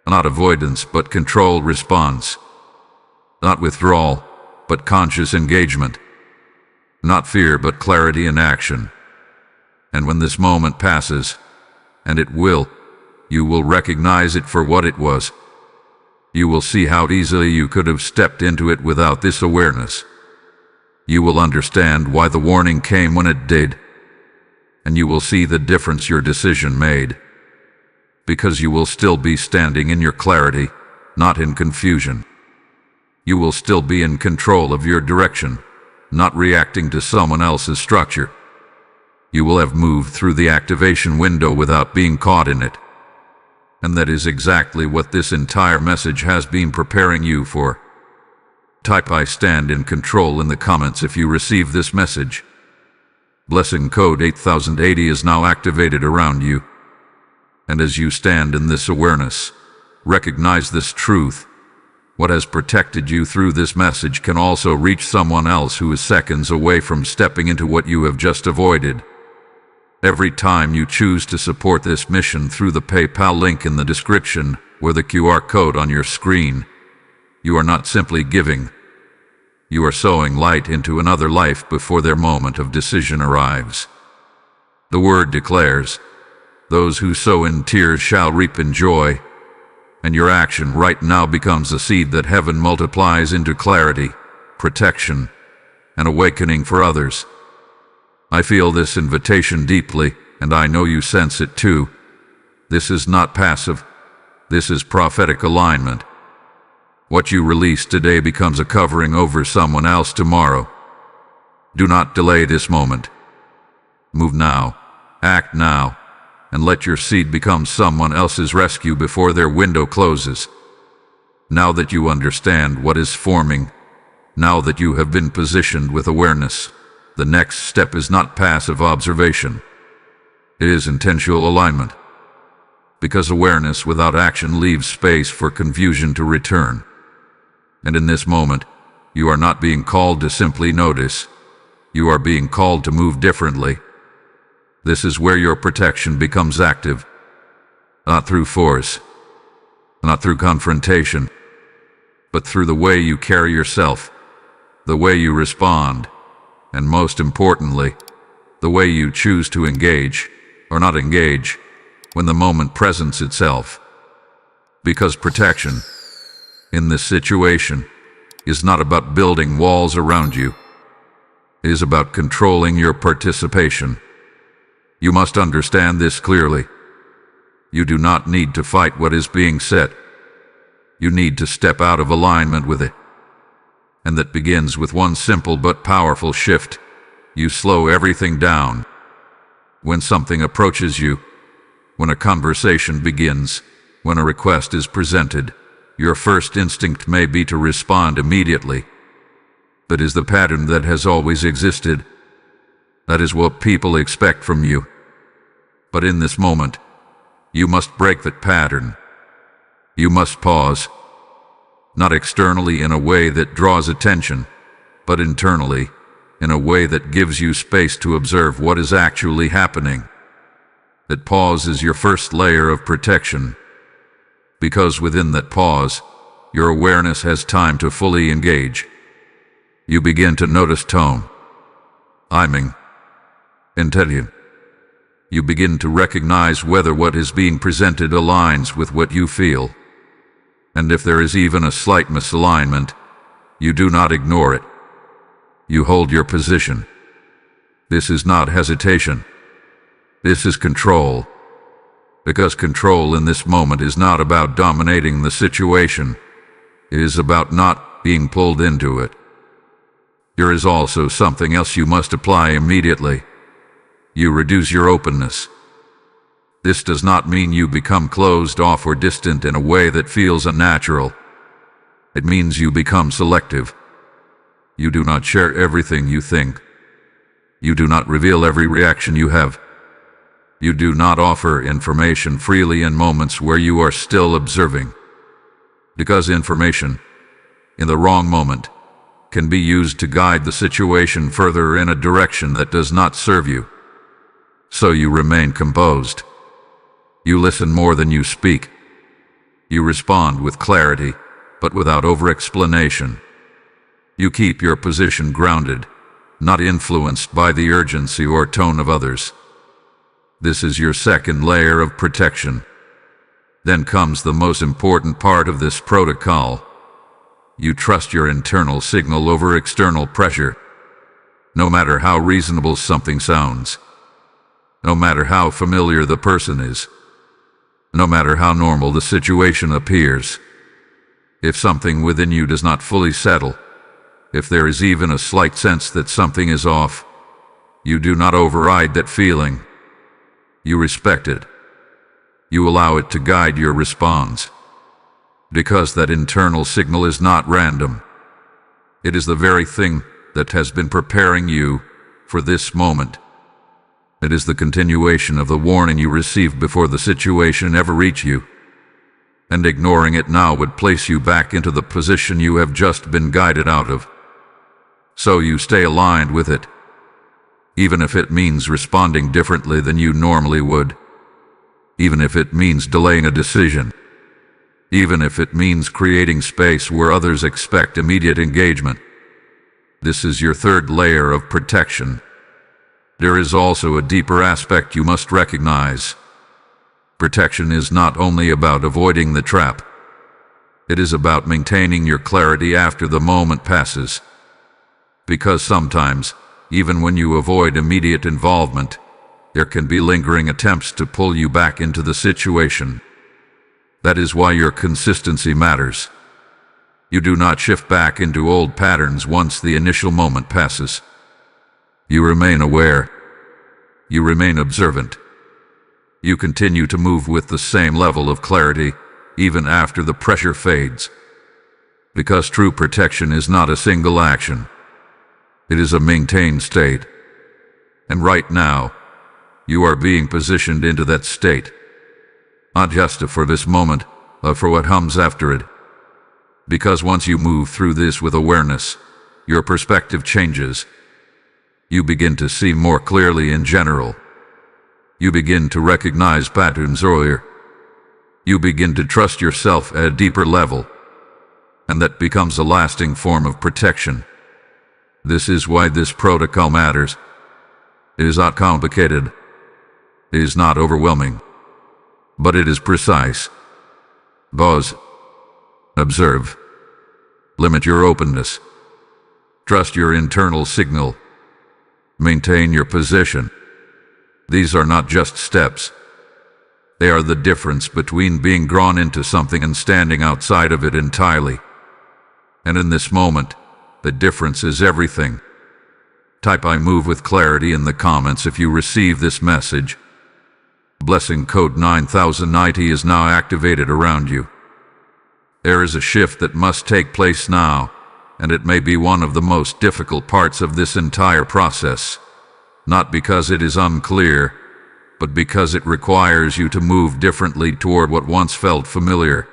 Not avoidance, but controlled response. Not withdrawal, but conscious engagement. Not fear, but clarity in action. And when this moment passes, and it will, you will recognize it for what it was. You will see how easily you could have stepped into it without this awareness. You will understand why the warning came when it did. And you will see the difference your decision made. Because you will still be standing in your clarity, not in confusion. You will still be in control of your direction, not reacting to someone else's structure. You will have moved through the activation window without being caught in it. And that is exactly what this entire message has been preparing you for. Type "I stand in control" in the comments if you receive this message. Blessing code 8080 is now activated around you. And as you stand in this awareness, recognize this truth. What has protected you through this message can also reach someone else who is seconds away from stepping into what you have just avoided. Every time you choose to support this mission through the PayPal link in the description or the QR code on your screen, you are not simply giving. You are sowing light into another life before their moment of decision arrives. The word declares, "Those who sow in tears shall reap in joy." And your action right now becomes a seed that heaven multiplies into clarity, protection, and awakening for others. I feel this invitation deeply, and I know you sense it too. This is not passive. This is prophetic alignment. What you release today becomes a covering over someone else tomorrow. Do not delay this moment. Move now, act now, and let your seed become someone else's rescue before their window closes. Now that you understand what is forming, now that you have been positioned with awareness, the next step is not passive observation. It is intentional alignment. Because awareness without action leaves space for confusion to return. And in this moment, you are not being called to simply notice. You are being called to move differently. This is where your protection becomes active. Not through force, not through confrontation, but through the way you carry yourself, the way you respond, and most importantly, the way you choose to engage or not engage when the moment presents itself. Because protection, in this situation, is not about building walls around you. It is about controlling your participation. You must understand this clearly. You do not need to fight what is being said. You need to step out of alignment with it. And that begins with one simple but powerful shift. You slow everything down. When something approaches you, when a conversation begins, when a request is presented, your first instinct may be to respond immediately. That is the pattern that has always existed. That is what people expect from you. But in this moment, you must break that pattern. You must pause, not externally in a way that draws attention, but internally, in a way that gives you space to observe what is actually happening. That pause is your first layer of protection, because within that pause, your awareness has time to fully engage. You begin to notice tone, timing, intent. You begin to recognize whether what is being presented aligns with what you feel. And if there is even a slight misalignment, you do not ignore it. You hold your position. This is not hesitation. This is control. Because control in this moment is not about dominating the situation. It is about not being pulled into it. There is also something else you must apply immediately. You reduce your openness. This does not mean you become closed off or distant in a way that feels unnatural. It means you become selective. You do not share everything you think. You do not reveal every reaction you have. You do not offer information freely in moments where you are still observing. Because information, in the wrong moment, can be used to guide the situation further in a direction that does not serve you. So you remain composed. You listen more than you speak. You respond with clarity, but without over-explanation. You keep your position grounded, not influenced by the urgency or tone of others. This is your second layer of protection. Then comes the most important part of this protocol. You trust your internal signal over external pressure. No matter how reasonable something sounds. No matter how familiar the person is. No matter how normal the situation appears. If something within you does not fully settle, if there is even a slight sense that something is off, you do not override that feeling. You respect it. You allow it to guide your response. Because that internal signal is not random. It is the very thing that has been preparing you for this moment. It is the continuation of the warning you received before the situation ever reached you. And ignoring it now would place you back into the position you have just been guided out of. So you stay aligned with it. Even if it means responding differently than you normally would. Even if it means delaying a decision. Even if it means creating space where others expect immediate engagement. This is your third layer of protection. There is also a deeper aspect you must recognize. Protection is not only about avoiding the trap. It is about maintaining your clarity after the moment passes. Because sometimes, even when you avoid immediate involvement, there can be lingering attempts to pull you back into the situation. That is why your consistency matters. You do not shift back into old patterns once the initial moment passes. You remain aware. You remain observant. You continue to move with the same level of clarity, even after the pressure fades. Because true protection is not a single action. It is a maintained state. And right now, you are being positioned into that state. Not just for this moment, but for what comes after it. Because once you move through this with awareness, your perspective changes. You begin to see more clearly in general. You begin to recognize patterns earlier. You begin to trust yourself at a deeper level. And that becomes a lasting form of protection. This is why this protocol matters. It is not complicated. It is not overwhelming. But it is precise. Pause. Observe. Limit your openness. Trust your internal signal. Maintain your position. These are not just steps. They are the difference between being drawn into something and standing outside of it entirely. And in this moment, the difference is everything. Type "I move with clarity" in the comments if you receive this message. Blessing code 9090 is now activated around you. There is a shift that must take place now, and it may be one of the most difficult parts of this entire process. Not because it is unclear, but because it requires you to move differently toward what once felt familiar.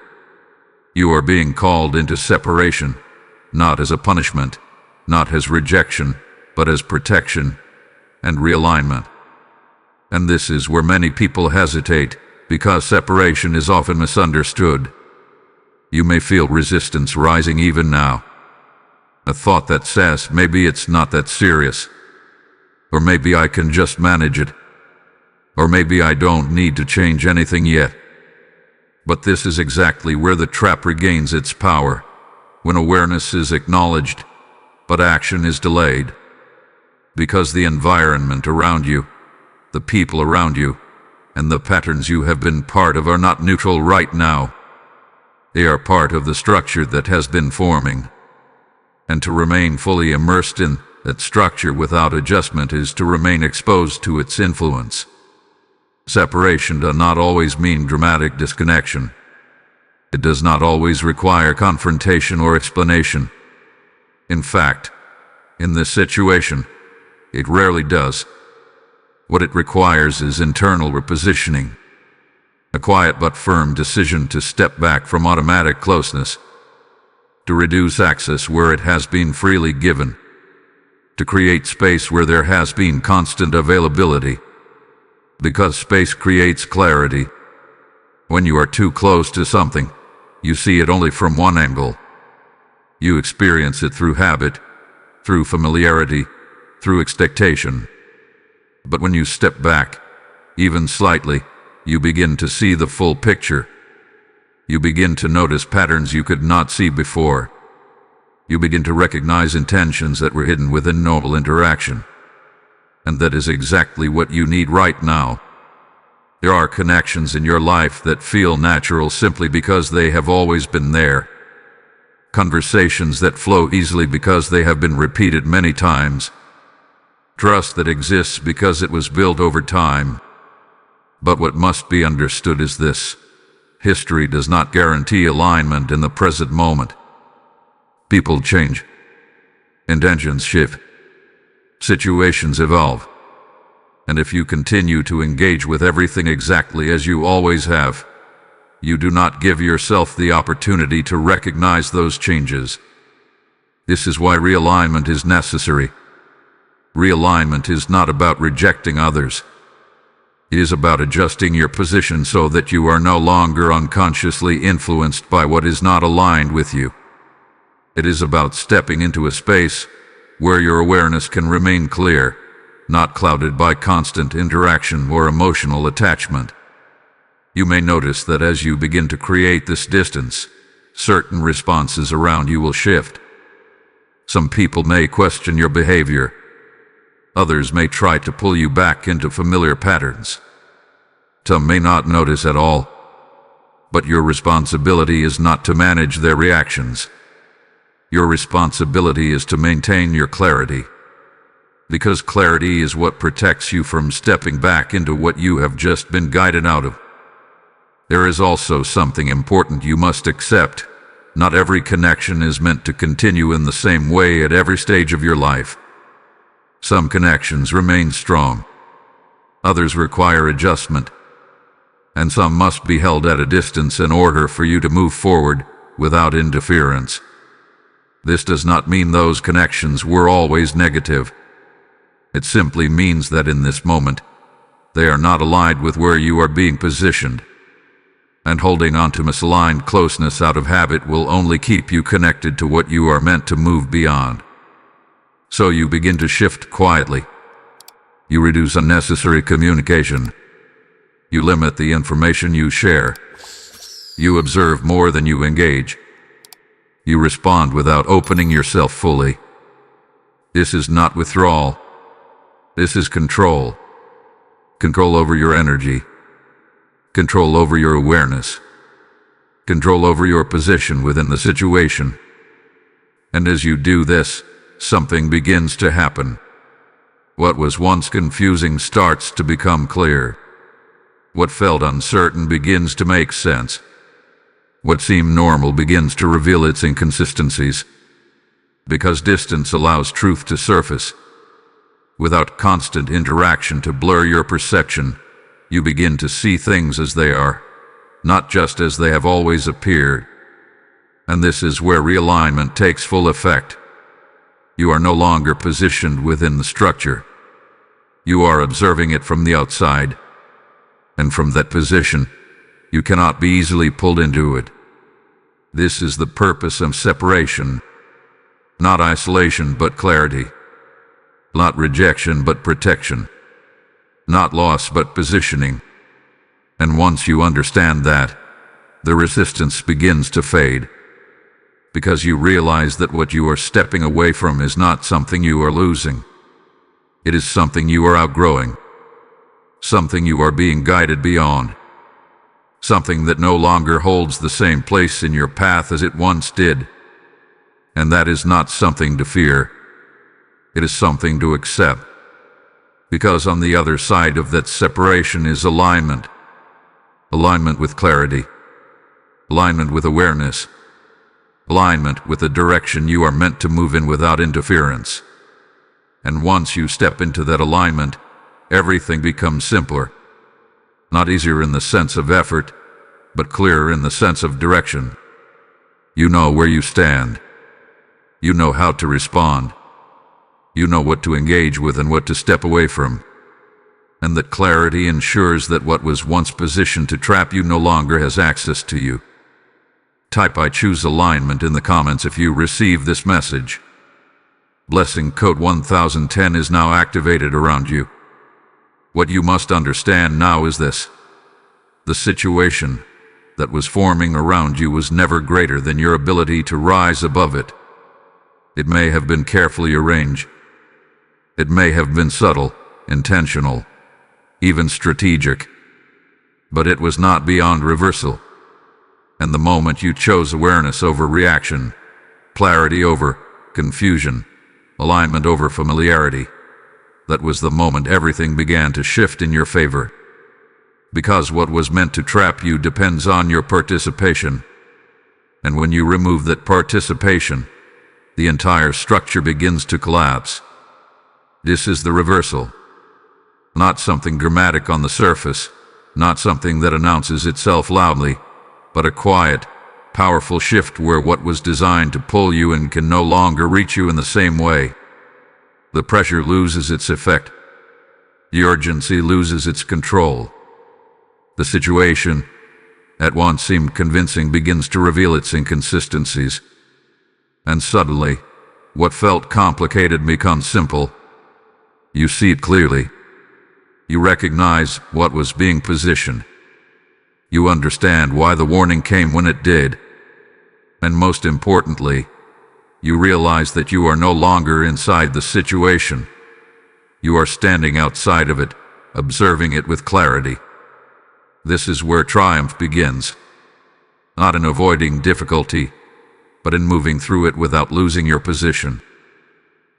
You are being called into separation, not as a punishment, not as rejection, but as protection and realignment. And this is where many people hesitate, because separation is often misunderstood. You may feel resistance rising even now. A thought that says, maybe it's not that serious. Or maybe I can just manage it. Or maybe I don't need to change anything yet. But this is exactly where the trap regains its power, when awareness is acknowledged, but action is delayed. Because the environment around you, the people around you, and the patterns you have been part of are not neutral right now. They are part of the structure that has been forming. And to remain fully immersed in that structure without adjustment is to remain exposed to its influence. Separation does not always mean dramatic disconnection. It does not always require confrontation or explanation. In fact, in this situation, it rarely does. What it requires is internal repositioning. A quiet but firm decision to step back from automatic closeness. To reduce access where it has been freely given. To create space where there has been constant availability. Because space creates clarity. When you are too close to something, you see it only from one angle. You experience it through habit, through familiarity, through expectation. But when you step back, even slightly, you begin to see the full picture. You begin to notice patterns you could not see before. You begin to recognize intentions that were hidden within normal interaction. And that is exactly what you need right now. There are connections in your life that feel natural simply because they have always been there. Conversations that flow easily because they have been repeated many times. Trust that exists because it was built over time. But what must be understood is this: history does not guarantee alignment in the present moment. People change. Intentions shift. Situations evolve. And if you continue to engage with everything exactly as you always have, you do not give yourself the opportunity to recognize those changes. This is why realignment is necessary. Realignment is not about rejecting others. It is about adjusting your position so that you are no longer unconsciously influenced by what is not aligned with you. It is about stepping into a space where your awareness can remain clear, not clouded by constant interaction or emotional attachment. You may notice that as you begin to create this distance, certain responses around you will shift. Some people may question your behavior. Others may try to pull you back into familiar patterns. Some may not notice at all. But your responsibility is not to manage their reactions. Your responsibility is to maintain your clarity. Because clarity is what protects you from stepping back into what you have just been guided out of. There is also something important you must accept. Not every connection is meant to continue in the same way at every stage of your life. Some connections remain strong. Others require adjustment. And some must be held at a distance in order for you to move forward, without interference. This does not mean those connections were always negative. It simply means that in this moment, they are not aligned with where you are being positioned. And holding on to misaligned closeness out of habit will only keep you connected to what you are meant to move beyond. So you begin to shift quietly. You reduce unnecessary communication. You limit the information you share. You observe more than you engage. You respond without opening yourself fully. This is not withdrawal. This is control. Control over your energy. Control over your awareness. Control over your position within the situation. And as you do this, something begins to happen. What was once confusing starts to become clear. What felt uncertain begins to make sense. What seemed normal begins to reveal its inconsistencies. Because distance allows truth to surface. Without constant interaction to blur your perception, you begin to see things as they are, not just as they have always appeared. And this is where realignment takes full effect. You are no longer positioned within the structure. You are observing it from the outside. And from that position, you cannot be easily pulled into it. This is the purpose of separation. Not isolation, but clarity. Not rejection, but protection. Not loss, but positioning. And once you understand that, the resistance begins to fade. Because you realize that what you are stepping away from is not something you are losing. It is something you are outgrowing. Something you are being guided beyond. Something that no longer holds the same place in your path as it once did. And that is not something to fear. It is something to accept. Because on the other side of that separation is alignment. Alignment with clarity. Alignment with awareness. Alignment with the direction you are meant to move in without interference. And once you step into that alignment, everything becomes simpler. Not easier in the sense of effort, but clearer in the sense of direction. You know where you stand. You know how to respond. You know what to engage with and what to step away from. And that clarity ensures that what was once positioned to trap you no longer has access to you. Type "I choose alignment" in the comments if you receive this message. Blessing code 1010 is now activated around you. What you must understand now is this. The situation that was forming around you was never greater than your ability to rise above it. It may have been carefully arranged. It may have been subtle, intentional, even strategic. But it was not beyond reversal. And the moment you chose awareness over reaction, clarity over confusion, alignment over familiarity, that was the moment everything began to shift in your favor. Because what was meant to trap you depends on your participation. And when you remove that participation, the entire structure begins to collapse. This is the reversal. Not something dramatic on the surface, not something that announces itself loudly, but a quiet, powerful shift where what was designed to pull you in can no longer reach you in the same way. The pressure loses its effect. The urgency loses its control. The situation, at once seemed convincing, begins to reveal its inconsistencies. And suddenly, what felt complicated becomes simple. You see it clearly. You recognize what was being positioned. You understand why the warning came when it did. And most importantly, you realize that you are no longer inside the situation. You are standing outside of it, observing it with clarity. This is where triumph begins. Not in avoiding difficulty, but in moving through it without losing your position.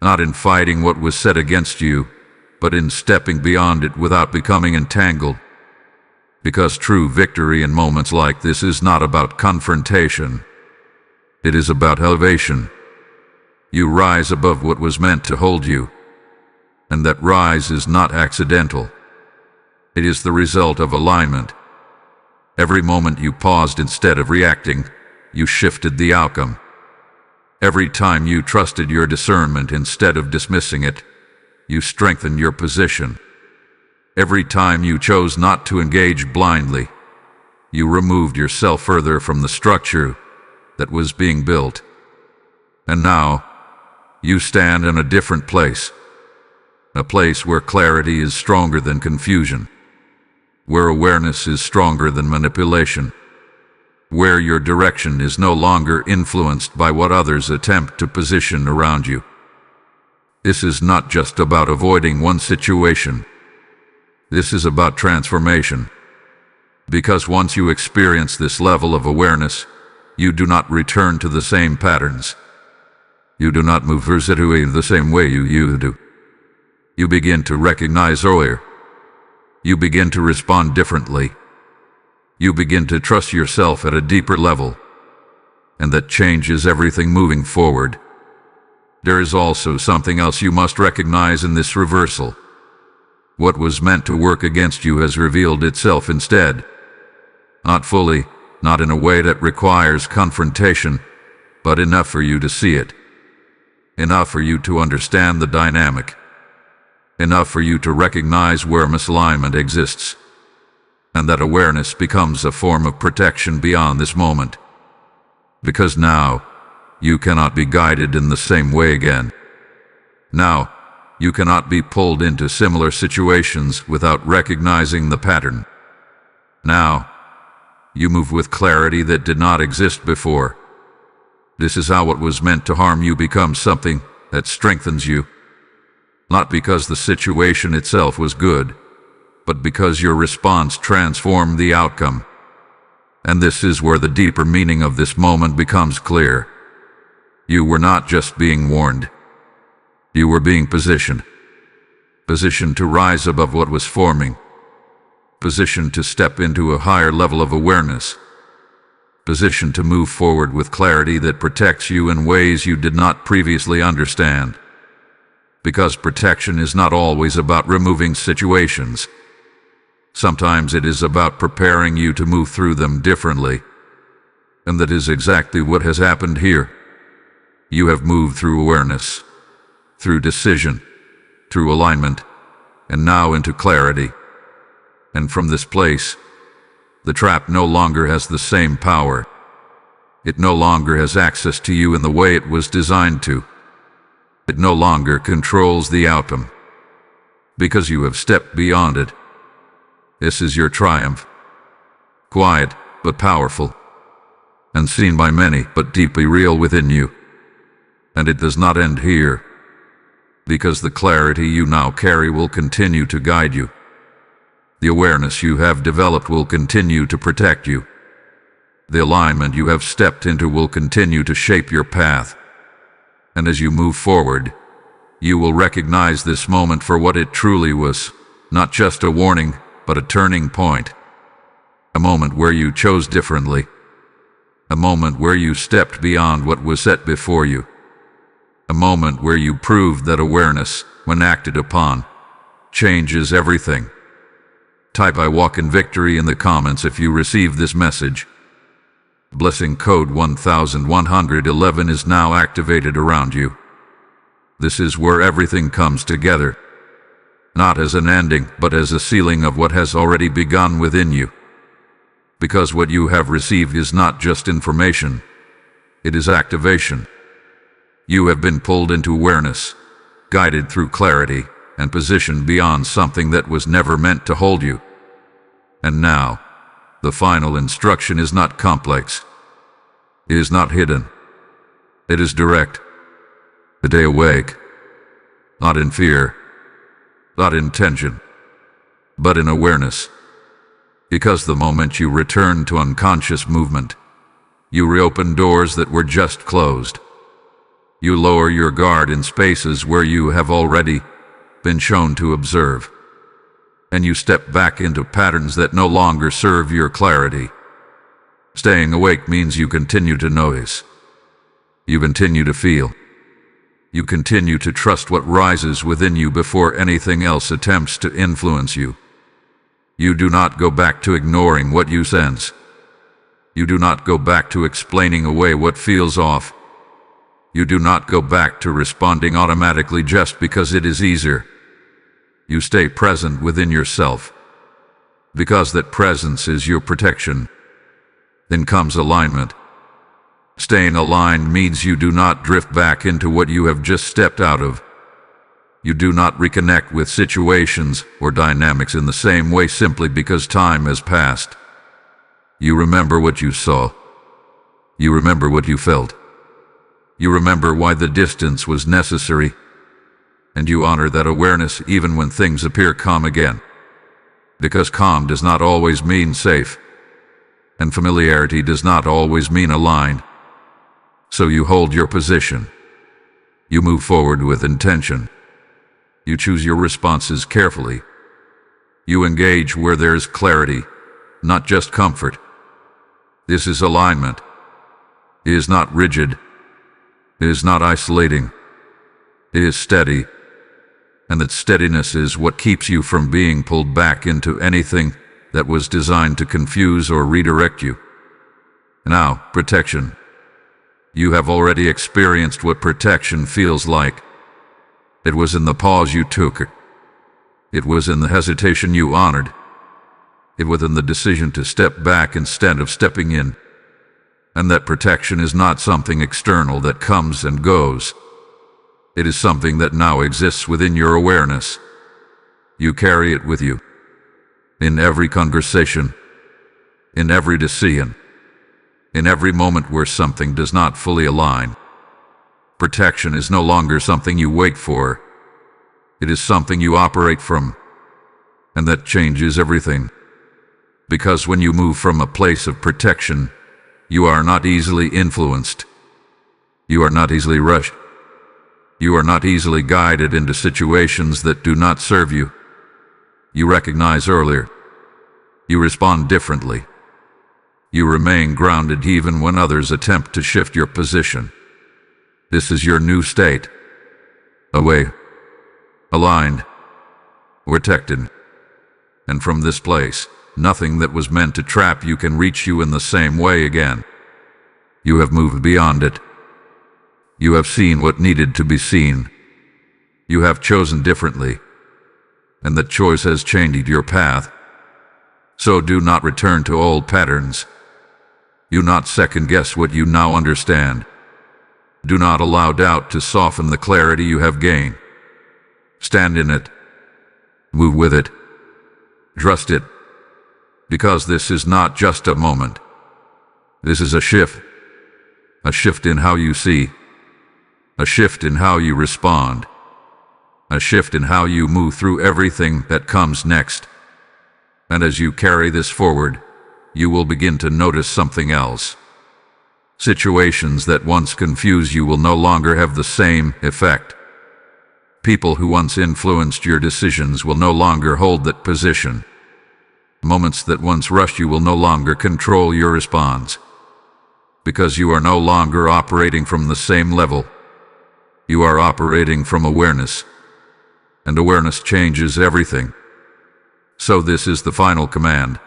Not in fighting what was set against you, but in stepping beyond it without becoming entangled. Because true victory in moments like this is not about confrontation. It is about elevation. You rise above what was meant to hold you. And that rise is not accidental. It is the result of alignment. Every moment you paused instead of reacting, you shifted the outcome. Every time you trusted your discernment instead of dismissing it, you strengthened your position. Every time you chose not to engage blindly, you removed yourself further from the structure that was being built. And now, you stand in a different place. A place where clarity is stronger than confusion. Where awareness is stronger than manipulation. Where your direction is no longer influenced by what others attempt to position around you. This is not just about avoiding one situation. This is about transformation. Because once you experience this level of awareness, you do not return to the same patterns. You do not move residually the same way you used to. You begin to recognize earlier. You begin to respond differently. You begin to trust yourself at a deeper level. And that changes everything moving forward. There is also something else you must recognize in this reversal. What was meant to work against you has revealed itself instead. Not fully, not in a way that requires confrontation, but enough for you to see it. Enough for you to understand the dynamic. Enough for you to recognize where misalignment exists. And that awareness becomes a form of protection beyond this moment. Because now, you cannot be guided in the same way again. Now, you cannot be pulled into similar situations without recognizing the pattern. Now, you move with clarity that did not exist before. This is how what was meant to harm you becomes something that strengthens you. Not because the situation itself was good, but because your response transformed the outcome. And this is where the deeper meaning of this moment becomes clear. You were not just being warned. You were being positioned. Positioned to rise above what was forming. Positioned to step into a higher level of awareness. Positioned to move forward with clarity that protects you in ways you did not previously understand. Because protection is not always about removing situations. Sometimes it is about preparing you to move through them differently. And that is exactly what has happened here. You have moved through awareness, through decision, through alignment, and now into clarity. And from this place, the trap no longer has the same power. It no longer has access to you in the way it was designed to. It no longer controls the outcome. Because you have stepped beyond it. This is your triumph. Quiet, but powerful. Unseen by many, but deeply real within you. And it does not end here. Because the clarity you now carry will continue to guide you. The awareness you have developed will continue to protect you. The alignment you have stepped into will continue to shape your path. And as you move forward, you will recognize this moment for what it truly was, not just a warning, but a turning point. A moment where you chose differently. A moment where you stepped beyond what was set before you. A moment where you proved that awareness, when acted upon, changes everything. Type "I walk in victory" in the comments if you received this message. Blessing code 1111 is now activated around you. This is where everything comes together. Not as an ending, but as a sealing of what has already begun within you. Because what you have received is not just information, it is activation. You have been pulled into awareness, guided through clarity, and positioned beyond something that was never meant to hold you. And now, the final instruction is not complex. It is not hidden. It is direct. Stay awake. Not in fear. Not in tension. But in awareness. Because the moment you return to unconscious movement, you reopen doors that were just closed. You lower your guard in spaces where you have already been shown to observe. And you step back into patterns that no longer serve your clarity. Staying awake means you continue to notice. You continue to feel. You continue to trust what rises within you before anything else attempts to influence you. You do not go back to ignoring what you sense. You do not go back to explaining away what feels off. You do not go back to responding automatically just because it is easier. You stay present within yourself, because that presence is your protection. Then comes alignment. Staying aligned means you do not drift back into what you have just stepped out of. You do not reconnect with situations or dynamics in the same way simply because time has passed. You remember what you saw. You remember what you felt. You remember why the distance was necessary, and you honor that awareness even when things appear calm again. Because calm does not always mean safe, and familiarity does not always mean aligned. So you hold your position. You move forward with intention. You choose your responses carefully. You engage where there is clarity, not just comfort. This is alignment. It is not rigid. It is not isolating. It is steady. And that steadiness is what keeps you from being pulled back into anything that was designed to confuse or redirect you. Now, protection. You have already experienced what protection feels like. It was in the pause you took. It was in the hesitation you honored. It was in the decision to step back instead of stepping in. And that protection is not something external that comes and goes. It is something that now exists within your awareness. You carry it with you. In every conversation. In every decision. In every moment where something does not fully align. Protection is no longer something you wait for. It is something you operate from. And that changes everything. Because when you move from a place of protection, you are not easily influenced. You are not easily rushed. You are not easily guided into situations that do not serve you. You recognize earlier. You respond differently. You remain grounded even when others attempt to shift your position. This is your new state. Away. Aligned. Protected. And from this place, nothing that was meant to trap you can reach you in the same way again. You have moved beyond it. You have seen what needed to be seen. You have chosen differently. And that choice has changed your path. So do not return to old patterns. Do not second-guess what you now understand. Do not allow doubt to soften the clarity you have gained. Stand in it. Move with it. Trust it. Because this is not just a moment. This is a shift. A shift in how you see. A shift in how you respond. A shift in how you move through everything that comes next. And as you carry this forward, you will begin to notice something else. Situations that once confused you will no longer have the same effect. People who once influenced your decisions will no longer hold that position. Moments that once rushed you will no longer control your response. Because you are no longer operating from the same level. You are operating from awareness. And awareness changes everything. So this is the final command.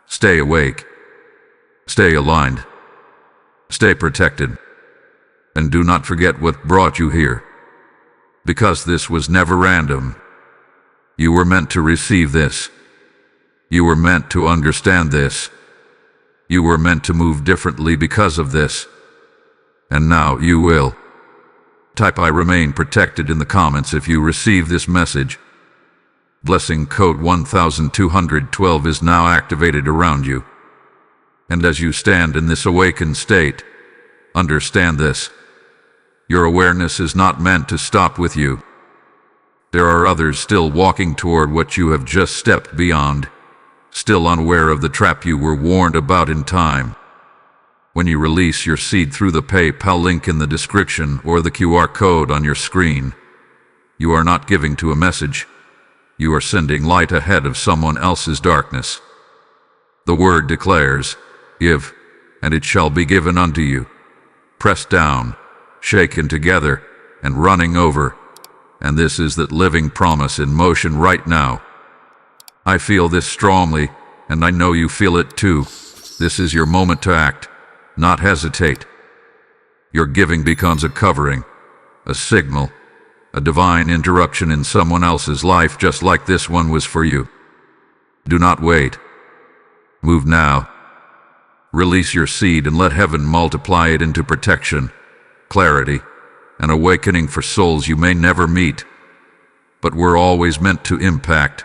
Stay awake. Stay aligned. Stay protected. And do not forget what brought you here. Because this was never random. You were meant to receive this. You were meant to understand this. You were meant to move differently because of this. And now you will. Type I remain protected in the comments if you receive this message. Blessing code 1212 is now activated around you. And as you stand in this awakened state, understand this. Your awareness is not meant to stop with you. There are others still walking toward what you have just stepped beyond, still unaware of the trap you were warned about in time. When you release your seed through the PayPal link in the description or the QR code on your screen, you are not giving to a message. You are sending light ahead of someone else's darkness. The word declares, "Give, and it shall be given unto you. Pressed down, shaken together, and running over." And this is that living promise in motion right now. I feel this strongly, and I know you feel it too. This is your moment to act, not hesitate. Your giving becomes a covering, a signal, a divine interruption in someone else's life just like this one was for you. Do not wait. Move now. Release your seed and let heaven multiply it into protection, clarity, and awakening for souls you may never meet, but were always meant to impact.